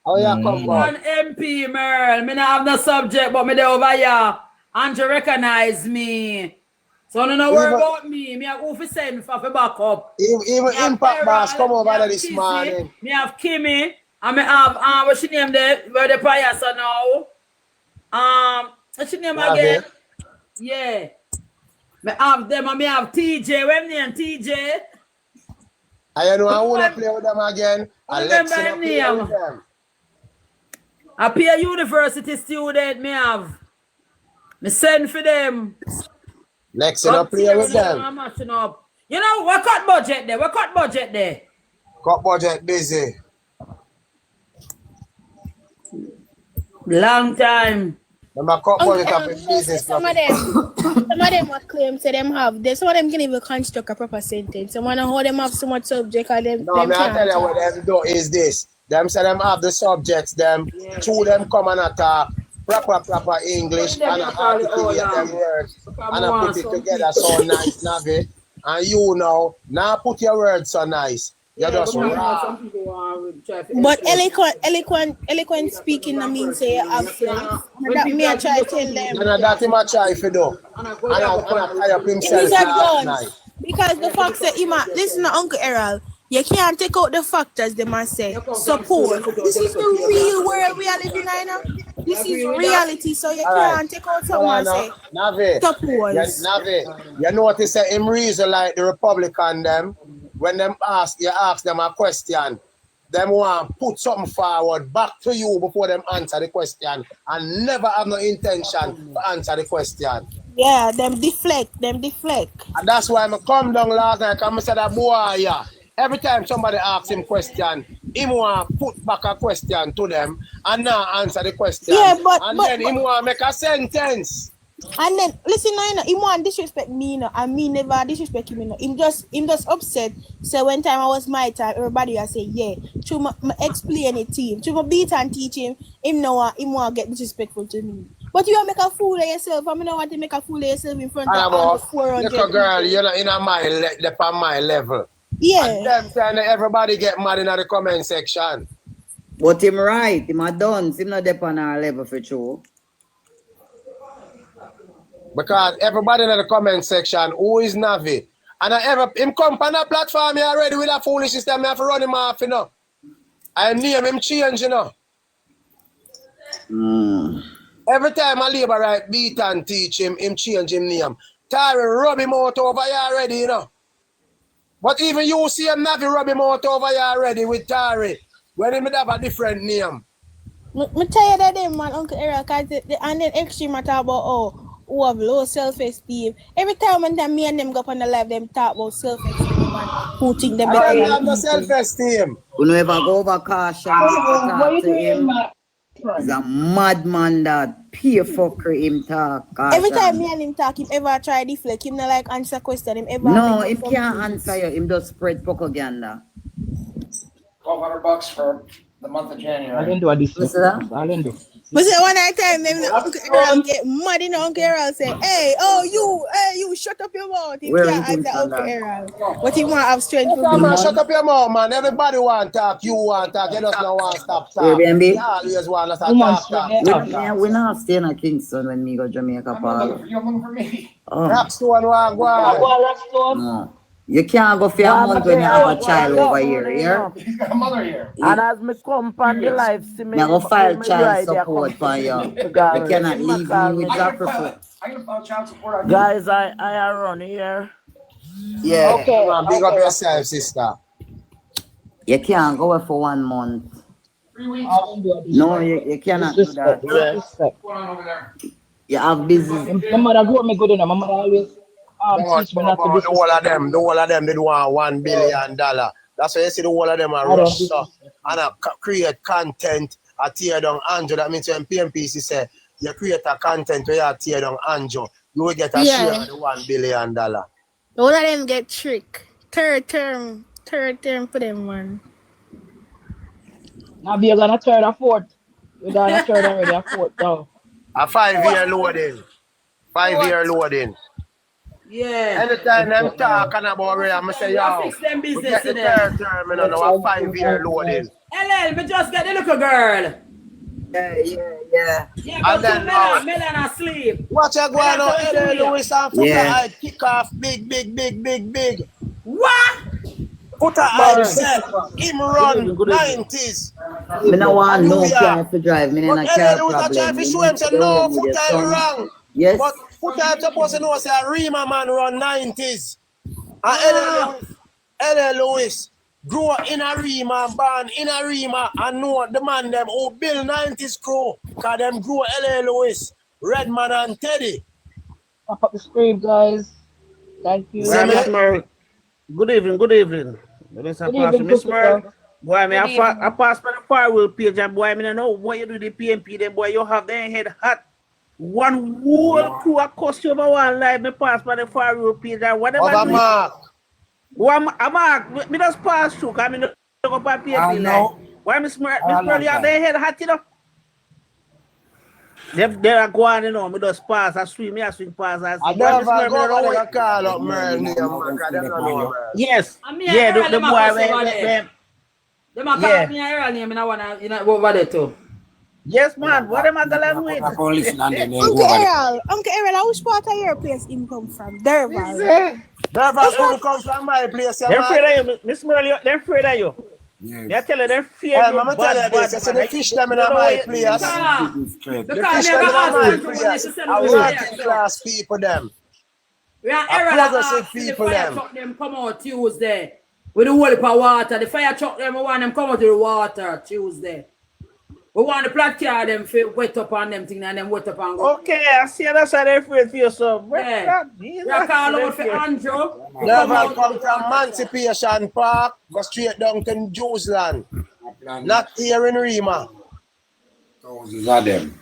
Oh, yeah, come on. One MP, Merle. Me not have no subject, but me there over here. And you recognize me. So don't worry about me. Me have who send for back up. Even Impact Boss come over there this morning. Me have Kimmy. And me have what's she name there? Where the priors are now? What's she name again? Yeah. Me have them and me have TJ. Where name TJ? I know I wanna play with them again. Remember him name. I be a university student. Me have. Me send for them. Next, you play with them. I'm matching up. You know, what cut budget there? What cut budget there? Cut budget busy. Long time. Cut budget up in business. Some of them will claim say them have. Some of them can even construct a proper sentence. Some of them how them have so much subject and them. No, I tell you what them do is this. Them say them have the subjects, them two them come and attack. Proper English and I articulate them words and I put it together so nice, Navi. And you now put your words so nice. You're just raw. But eloquent speaking, I mean, say you have friends. That me I try to tell them. And that him I try to do. And I tie up himself last night. Because the fact that listen to Uncle Errol. You can't take out the factors, they must say. Support. This is the real world we are living in now. This is reality, so you can't take out someone say. Navi, support. Navi, you notice that him reason like the Republican them, when them you ask them a question, them want put something forward back to you before them answer the question and never have no intention to answer the question. Yeah, them deflect. And that's why I come down last night and I said that boy, yeah. Every time somebody asks him question, he want put back a question to them and now answer the question. Yeah, then he want make a sentence. And then listen, he want disrespect me, and me never disrespect him. Him just upset. So when time I was my time, everybody I say yeah. Through my explain it to him. Through my beat and teach him. Him want get disrespectful to me. But you make a fool of yourself. I don't want to make a fool of yourself in front of 400 little girl, you're not in my level. Yeah. And them time everybody get mad in the comment section. But him right, him a done. Him not up on our level for sure. Because everybody in the comment section, who is Navi? And him come on the platform here already with a foolish system, I have to run him off, you know. I name him change, you know. Every time I labor right beat and teach him change him name. Tari rub him out over here already, you know. But even you see him Navi rub him out over here already with Tari. When he have a different name. I'm tired of them, man, Uncle Eric. And then extreme I talk about who have low self-esteem. Every time when me and them go up on the live, them talk about self-esteem and who think them better. I don't have no self-esteem. You never go over caution. Talk to him. He's a madman that pure fucker him talk. Every time me and him talk, him ever try deflect, him not like answer question, him ever. No, him can't answer you, him just spread propaganda. $1,200 for the month of January. I didn't do a discourse. I didn't do. But say one time, then Uncle Errol get mad, Uncle Errol say, hey, you, shut up your mouth. He can't answer Uncle Errol. But he want to have strength for man, shut up your mouth, man. Everybody want to talk, you want to talk, you just don't want to stop talking. You always want to talk. We not stay in Kingston when me go Jamaica Park. Rockstone want go. No. You can't go for a month when you have a child over here, yeah? He's got a mother here. And as me come on the life, see me. I go file child support for you. You cannot leave me with that prefer. I'm gonna file child support on you. Guys, I run here. Yeah. Okay. Come on, big up yourself, sister. You can't go for 1 month. 3 weeks. No, you cannot do that. What's going on over there? You have business. My mother grew up me good enough. My mother always teach me not to the whole of them, they want $1 billion. That's why you see the whole of them are rush and create content. I tear down Anjo. That means when PMPC say you create a content where you tear down Anjo, you will get a share of the $1 billion. All of them get tricked. Third term for them, man. Now be gonna third or fourth. We got a third already, a fourth now. A 5-year loading. 5-year loading. Yeah. Anytime them talking about it, I'm say, yo, fix them we business get the third term, you know, a 5-year loading. LL, me just get the little girl. Yeah. Yeah, but Melon asleep. Watch her go on, LL Lewis and put her eye kick off big. What? Put her eye set, him run 90s. Me no want no car to drive, me no car problem. But try to show him say no, put her wrong. Yes. But put her supposed to know say a Rima man run 90s. And LL Lewis grew up in a Rima, born in a Rima, and know the man them who build 90s crew. Cause them grew LL Lewis, Redman and Teddy. Pop up the screen, guys. Thank you. Good evening. Miss Merle. Boy, I pass by the firewall page, and boy, I don't know what you do the PMP, then boy, you have their head hot. One whole crew a costume over one life, me pass by the firewall page, and whatever. Mark. Me just pass through, because I don't go by PMP life. Why Miss Merle, you have their head hot, you know? They are going, you know, me just pass, I swing past. I never go call up Merle. Yes. Yeah, the boy, They might call me a name, and I want to over there too. Yes, man. What am I going with? Uncle Errol, which part of your place him come from? Derval. Derval comes from my place. They're afraid of you, Miss Merle. They're afraid of you. They tell you they're fear you. I'm tell you this. I said they fish them in my place. The fish them in my place. I working class people them. We are progressive people them. Them come out Tuesday with the whole heap of water. The fire truck them, we want them come out to the water Tuesday. We want the plat car them wet up on them thing and them wet up and go. Okay, I see that's how they're afraid for yourself. Yeah. We are calling out for Andrew. Never come from Emancipation Park, go straight down to Jewsland. Not here in Rima. Thousands of them.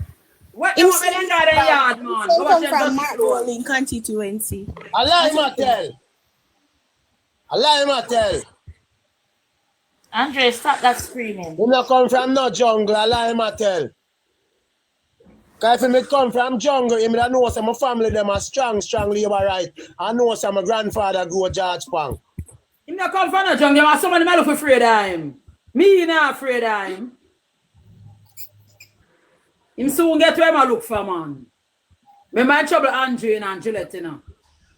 What you want in that yard, man? Come from Mark Rolling constituency. I lie, Mattel. Andre, stop that screaming. You not come from no jungle, I lie, Mattel. Because if me come from jungle, I know some my family them are strong labor right. I know some my grandfather grew George Pang. He not come from no jungle, but somebody might look afraid of him. Me not afraid of him. Him soon get where I look for, man. Me might trouble Andre and Angelette, you know.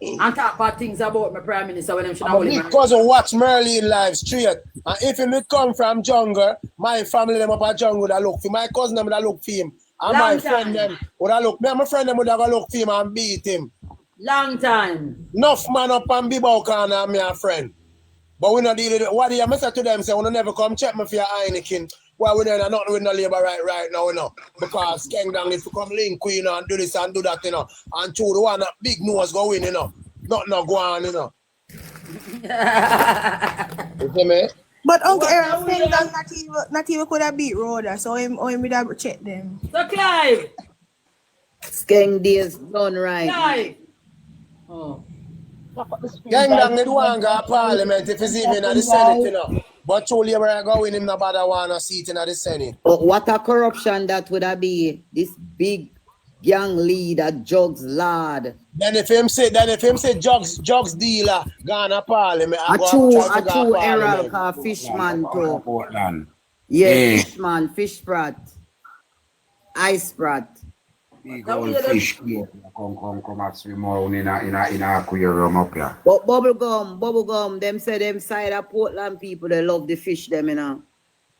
And talk bad things about my prime minister when them should not because I watch Merlin live straight. And if me come from jungle, my family them up at jungle that look for my cousin them that look for him. And my friend them would have look. Me and my friend them would have look for him and beat him. Long time. Enough man up and be Baukan and me a friend. But we not deal with it. What do you say to them? Say, we never come check me for your Heineken. Well, we don't nothing with no labor right now, you know. Because Skeng Dang if you come link, you know, and do this and do that, you know. And two, the one that big nose go in, you know. Nothing go on, you know. You see me? But Uncle Errol, Skeng Dang not even could have beat Rhoda, so him would have checked them. So Clive. Skeng days done right. Clive. Oh. Skeng Dang the one go parliament if he's even at the Senate, you know. But two Labour are going him nobody want a seat in the Senate. But what a corruption that would have be. This big gang leader, Jugs Lord. Then if him say Jugs dealer, gonna parliament. A true error called Fishman too. Portland. Yeah, Fishman, Fish Prat, Ice Prat. Big old fish here. Come and swim around in a aquarium up here. But bubblegum, them say them side of Portland people, they love the fish them, you know.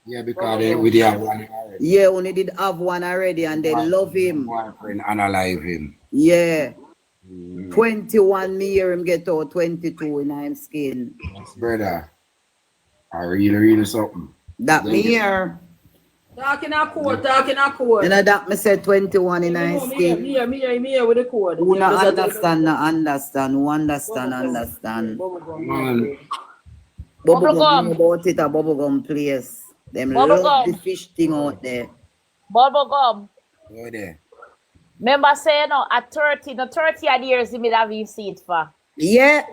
Yeah, because we did have one already. Yeah, only did have one already and they love him. Boyfriend analyze him. Yeah. 21 me hear him get out, 22 in him skin. Yes, brother. I really something. That me hear. Talking a code. And that me say 21 in him skin. Me here with the code. Who not understand. Who understand. Man. Bubblegum about it a bubblegum place. Them love the fish thing out there. Bubblegum. Go there. Remember saying at 30 odd years you may have you see it for. Yeah.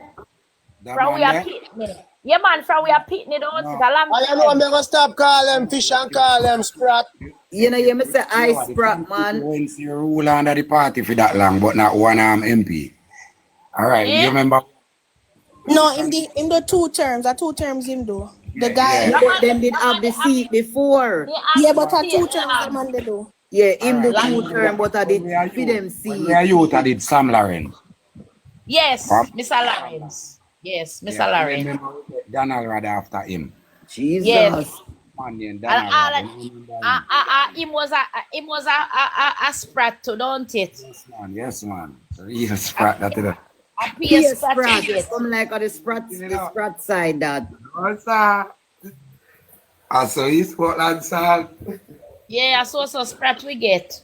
From we are pitting. Yeah man, from we are pitting it out. It's a long I know I'm gonna stop call them fish and call them sprat. You know, you must say ice sprat, man. Once you rule under the party for that long, but not one MP. Alright, Yeah. you remember? No, in the 2 terms, him do. The guy. Yeah. Them did have the seat before. Yeah, but at 2 terms, the man they do. Yeah, him the 2 term, but I did feed them seat. When youth, I did Sam Lawrence. Yes, Mr. Lawrence. Yes, Mr. Lawrence. Donald right after him. Jesus. Yes. Man, Him was a sprat too, don't it? Yes, man. So he's a sprat that is A PS sprat. Some like on the sprat side that. No, sir. So he's Portland, sir. Yeah, I saw some sprat we get.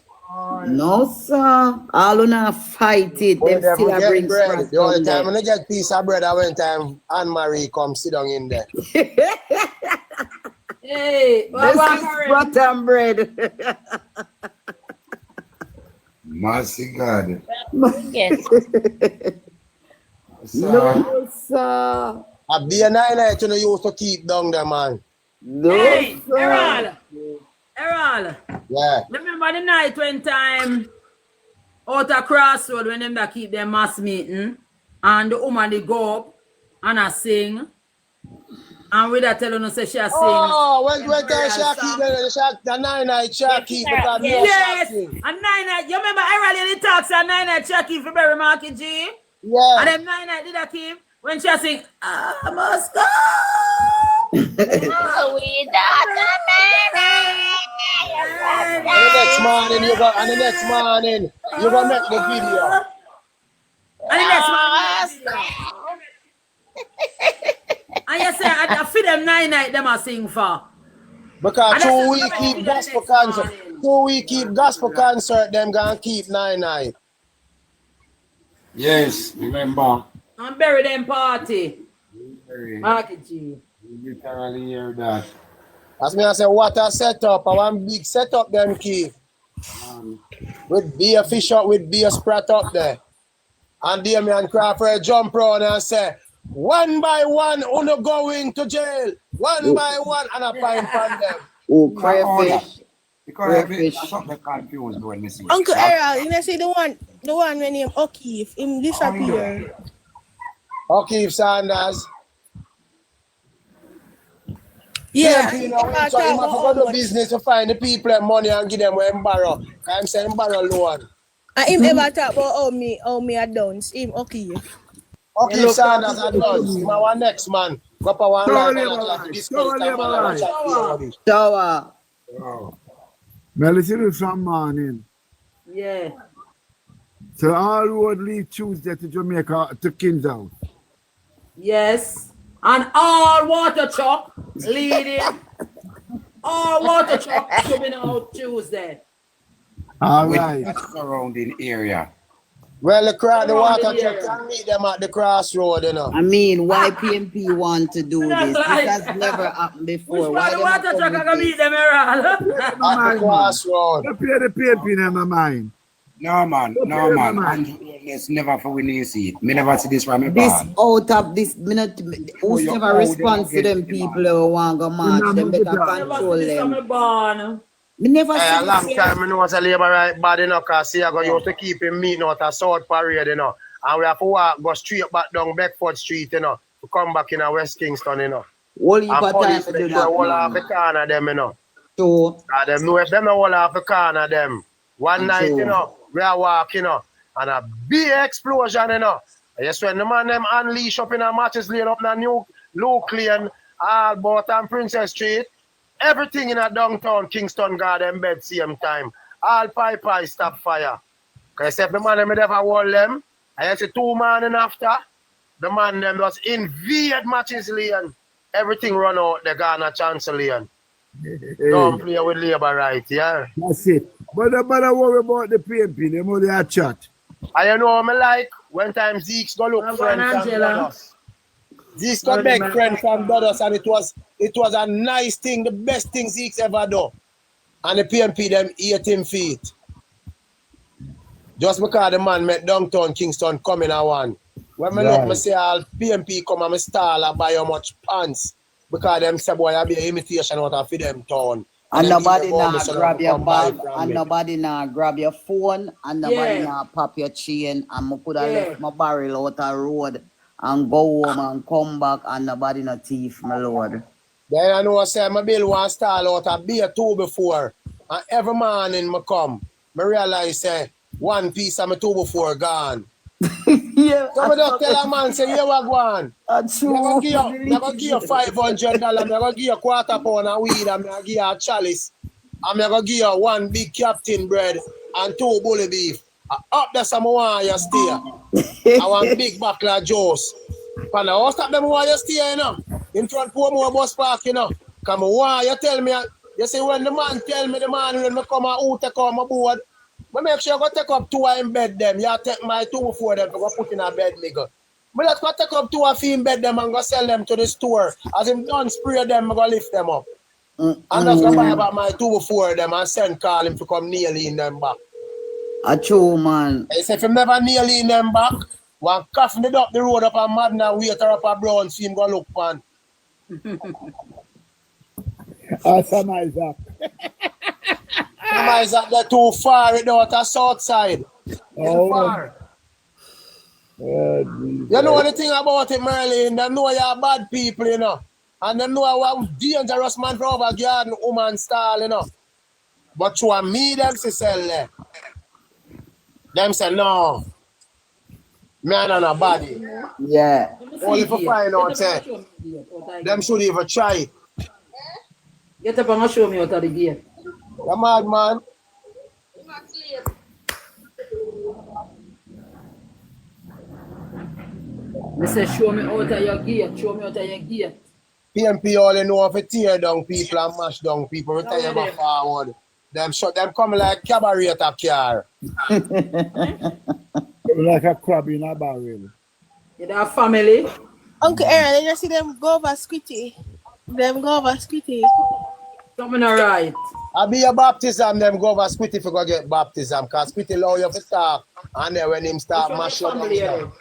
No, sir. All on a fight it. Them still a bring sprat. The only time when I get piece of bread, I went time Anne-Marie come sit down in there. Hey, this is sprat and bread. Mercy God. Yes. No, sir. A beer 9 you know you used to keep down there, man. No, Hey, sir. Errol. Yeah. Remember the night when time out a crossroad when them that keep their mass meeting and the woman they go up and I sing and we that tell her no say she a sing. Oh, when the 9 Shaki because yes, and 9 you remember Errol in the talks and 9 Shaki for Berry Market G? Yeah. And them 9 did I keep when she sing I must go. We don't And the next morning you go make the video. And the next morning and you say I feed them 9 them I sing for. Because 2 weeks keep gospel concert. 2 weeks keep gospel concert, them gonna keep 9. Yes, remember. And bury them party. Market G. You literally hear that. As me I say, what a setup. I want big setup them keep. With beer fish up, with beer sprat up there. And Damian Crawford jump round and say, 1 by 1, uno going to jail. 1 by 1, and I find from them. Oh, crayfish. Because I'm something confused when this is. Uncle Errol, you know see the one when him O'Keefe, him disappear. O'Keefe Sanders. Yeah. You know, so you have to go to business to find the people and money and give them when borrow. I'm saying borrow loan. And him ever talk about how me a dance, him O'Keefe. O'Keefe Sanders are done. Him a one next man. Go up a one line. Shower. Now listen to some morning. Yeah. So all road lead Tuesday to Jamaica to King's House. Yes. And all water truck leading. All water truck coming out Tuesday. All With right. that surrounding area. Well, the water truck can meet them at the crossroad, you know. I mean, why PMP want to do this? This has never happened before. Which one the water truck can meet them around? At the crossroad. You pay the PMP in my mind. No man. Holness never for winning a seat. Me never see this from me This band. out of this minute, who's never respond to them people who want to march, them better control them. Me never Hey, a see long this. time I know it's a labor right bad, you know, because see, I go used to keep him meeting out at South Parade, you know. And we have to walk, go straight back down Beckford Street, you know, to come back in West Kingston, you know. All you And got police time to make do sure that, all man. off the corner them, you know. So, Them know if them not all off the corner them. One night, True. you know, we are walking, you know, and a big explosion, you know. And yes, when the man them unleash up in a matches lane up in a new Luke Lane, Albert and Princess Street, everything in a downtown Kingston Garden bed same time. All pipe stop fire. Because if the man them never hold them, I see 2 man in after, the man them was invade matches lane. Everything run out, they gonna chancel lane. Don't play with labor right, yeah. That's it. But nobody worry about the PMP, them only a chat. I you know me like when time Zeke's go look friend from brothers. Zeke's go beg friend from brothers and it was a nice thing, the best thing Zeke's ever done. And the PMP them 18 feet. Just because the man met downtown Kingston coming at one. When me look, me say all PMP come and me stall and buy how much pants. Because them say boy I be an imitation out of them town. and nobody now grab your bag, and nobody now grab your phone, and nobody now pop your chain, and I could have left my barrel out the road and go home and come back, and nobody no thief, my lord. Then I know I say my bill one stall out a beer 2 before, and every morning I come, I realize say 1 piece of my 2 before gone. Yeah. So I just tell a man, say, here we go on. Never give you $500, I'm going to give you a quarter pound of weed, I'm going to give you a chalice, I'm going to give you 1 big captain bread and 2 bully beef. Up there, some want you stay. I want big buckle of juice. But now, stop them want you stay, you know. In front for more bus park, you know. Come on, you tell me, you see, when the man tell me the man when I come out, take on my board, I make sure I go take up 2 in bed them. You take my 2 before them to go put in a bed, nigga. But let's go take up 2 of in bed them and go sell them to the store. As him done spray them, I go lift them up. And that's go buy about my 2 before them and send call him to come nail in them back. A true man. I say if him never nail in them back, one coffin it up the road up a Madna, waiter up a brown, see him go look pan. Awesome, Isaac. Isaac, they're too far, it out the south side. Oh. Far. You know the thing about it, Merlin, they know you're bad people, you know. And they know what dangerous man for over garden woman style, you know. But to me, them say sell there. Them say no. Man on a body. Yeah. Only for find out, say, them should even try. Get up and show me out of the gate. You're mad, man. They say, show me out of your gate. Show me out of your gate. PMP all they know of to tear down people and mash down people. We tell you about forward. Them shut them come like cabaret at a car. Like a crab in a barrel. You have family? Uncle Aaron, you just see them go over Squitty. Them go over Squitty. Something alright. I be a baptism, them go over Squitty if you go get baptism. Because Squitty allow you to start. And then when him start mash you down.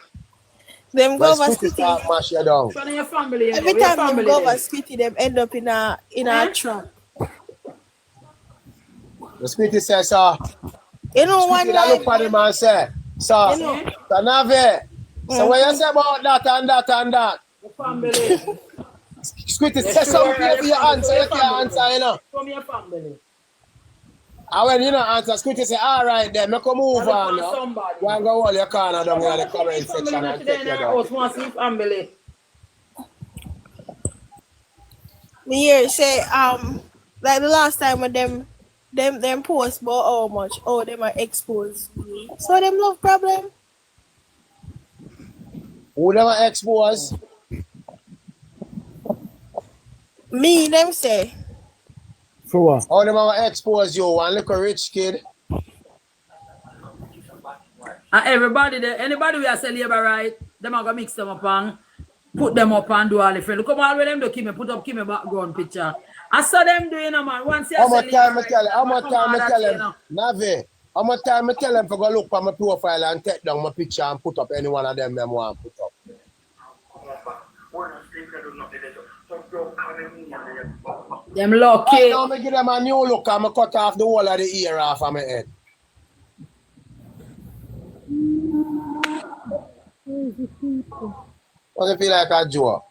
Them go over Squitty start mash you down. Your family, every time them go over Squitty, them end up in a trap. The Squitty says, sir. You know one line. Look at him and say, sir, you know, Tanave. So what you say about that and that and that? The family. Squitty say something for your answer, you can't answer, you know. From your family. And when you don't answer, Squitty say, all right then, make a move on now. Go and go hold your corner down in the comment section and take you down. Family. Me hear say, like the last time when them post about how much, them are exposed. So them love problem. Who them are exposed? Me, them say. For what? How them are exposed you, one little rich kid? And everybody there, anybody we are selling labor right, them are gonna mix them up and put them up and do all the friends. Look how all of them do Kimmy, put up Kimmy background picture. I saw them doing a man. Once you how much time I tell him? Navi, How much time I tell them to go look for my profile and take down my picture and put up any one of them want to put up? Them lucky. Right now, I give them a new look and I cut off the whole of the ear off of my head. Does it feel like a joke?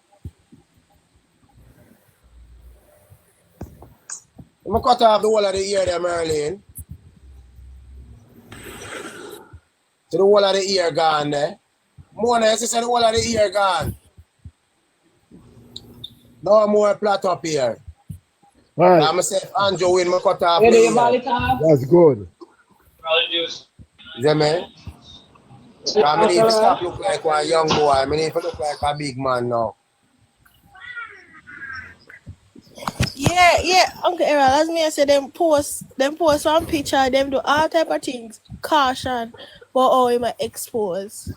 I cut off the whole of the ear there, Merlin. So the whole of the ear gone there. Mona, you say the whole of the ear gone. No more plot up here. Right. I'm say if Andrew win, I cut off the Ready, ear. That's good. Probably juice. Yeah, man. I need to stop look like one young boy. I need to look like a big man now. Yeah, Uncle Errol, as me I say, them post one picture, them do all type of things. Caution, but oh, he might expose.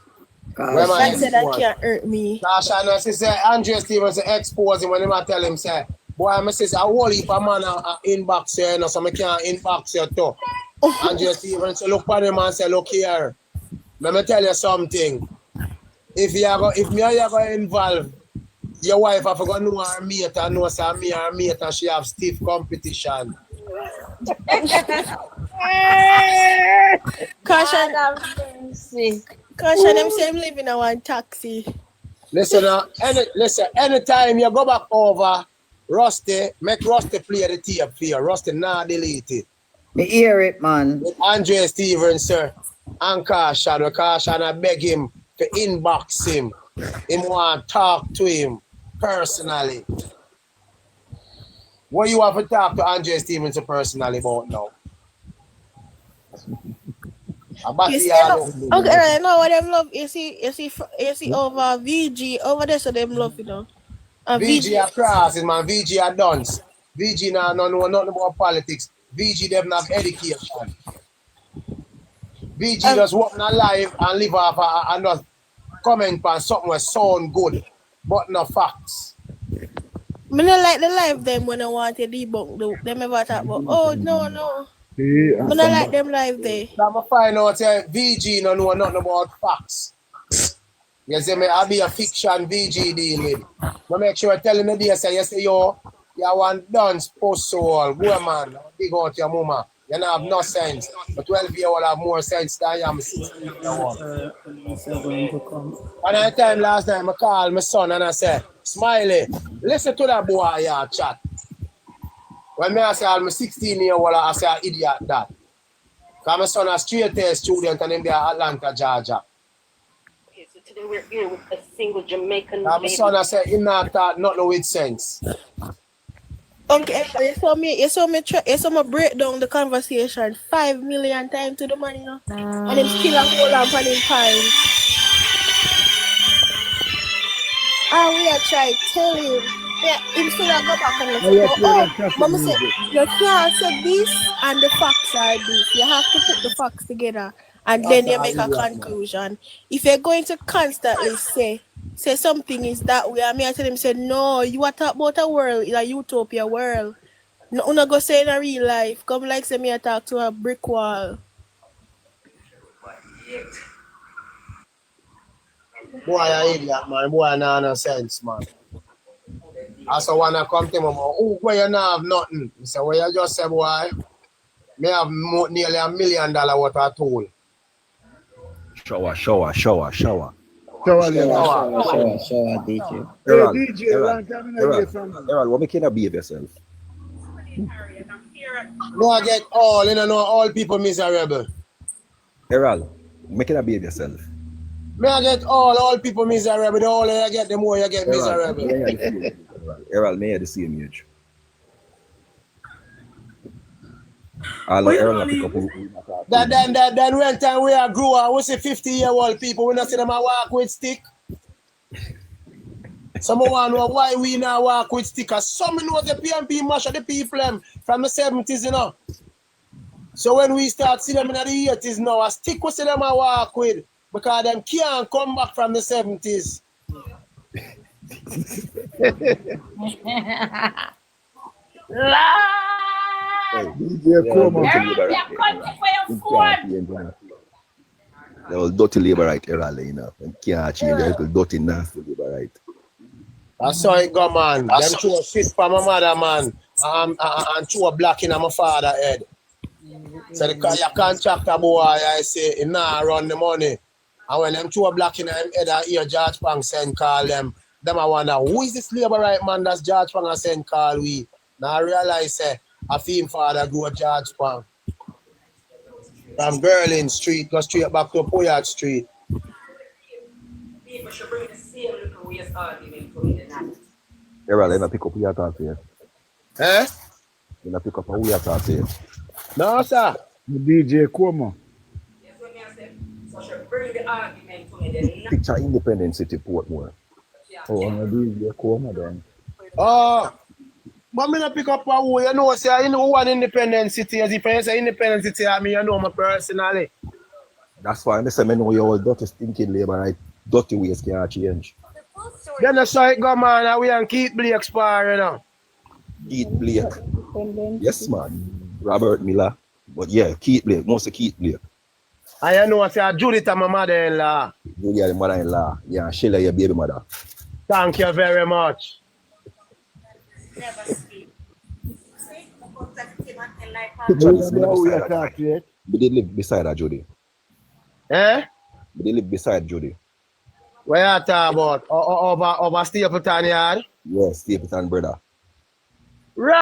Like said that can't hurt me. Caution, I say Andrea Stevens expose him when he tell him say, boy, I say a whole heap of man inbox here, you know, so I can't inbox you too. Andrea Stevens say, look at him and say, look here. Let me tell you something. If me and you go involved, your wife have to know her mate and know say me and her mate and she have stiff competition. Caution, them say him live in a one taxi. Listen, anytime you go back over Rusty, make Rusty play the tape for you. Rusty now delete it. Me hear it, man. With Andre Stevens, sir, and Caution, I beg him to inbox him. Him want to talk to him personally. What you have to talk to Andre Stevens personally about now? You see, okay, I know what them love. You see over VG over there, so them love, you know. And VG are crosses, man. VG are dons. VG now know nothing about politics. VG them have education. VG just walk in live and live off and just comment on something that sound good, but no facts. I don't like the live them when I want to debunk them ever talk about, oh, no. I don't like them live there. I'm find out VG no know nothing about facts. You see me, I be a fiction VG deal with. I make sure I tell him the day, say, you want dance post soul, boy man, big out your mama. You don't have no sense. But 12-year-old have more sense than you. I'm 16-year-old. And at the time last time I called my son and I said, Smiley, listen to that boy here chat. When I say I'm 16-year-old, I say an idiot that. Because my son is a straight-A student and in there Atlanta, Georgia. Okay, so today we're here with a single Jamaican my son I said, he not talk nothing with sense. Okay, you saw me break down the conversation 5 million times to the man, you know. And him still a hold on for him time. And we are trying to tell him. Yeah, him still a go back and say, Mama said, you can't say this and the facts are this. You have to put the facts together and then you make a conclusion. If you're going to constantly say something is that way, I mean I tell him, say, no, you are talking about a world, a utopia world. No, not go say in a real life. Come like say me I talk to a brick wall. Boy, an idiot, man. Boy, no sense, man. I saw one that come to me, oh, boy, you not have nothing. He said, well, you just say, boy, me have nearly $1 million worth of tool. Shower, DJ. Errol, what make you not behave yourself? No, I get all, you know, all people miserable. Errol, make you not behave yourself. Me I get all people miserable. The older you get, the more you get miserable. Errol, may I the same age? Then when time we are grew up, we see 50-year-old people, we not see them a walk with stick. Someone know why we now walk with stick. Cause some know the PMP mash of the people from the 70s, you know. So when we start see them in the 80s now, a stick we see them a walk with. Because them can't come back from the 70s. DJ Coma. That was dirty labor right Errol, you know. And can't change that little dirty nasty labor right. That's how it go, man. Them throw shit for my mother, man. And throw a black in my father head. So the contractor boy, I say, he nah run the money. And when them throw a black in him head, I hear George Pang send call them. Them I wonder, who is this labor right man that's George Pang a send call we? Now I realize, say, I feel father go George Pang. From Berlin Street, go straight back to Poyard Street. People should bring the same little waste argument to me tonight. Errol, you not pick up who you talk to you. Eh? You not pick up who you talk to you. No, sir. DJ Coma. That's what I said. So should bring the argument to me then. Picture Independence City, Portmore. Oh, I'm a DJ Coma then. Oh, but me not pick up a who, you know, say, you know one Independent City, as if I say Independent City, I mean, you know me personally. That's why I say, I know you're dirty stinking labor, right? Dirty ways can't change. Then the side go, man, and we and Keith Blake spar, you know. Keith Blake. Yes, man. Robert Miller. But yeah, Keith Blake, mostly Keith Blake. And you know, say, Judith and my mother-in-law. Judy and mother-in-law. Yeah, Sheila, your baby mother. Thank you very much. Never speak. We did live beside her, Judy. Eh? We did live beside Judy. Where you talking about? Over Stapleton yard? Yes, Stapleton brother. Right.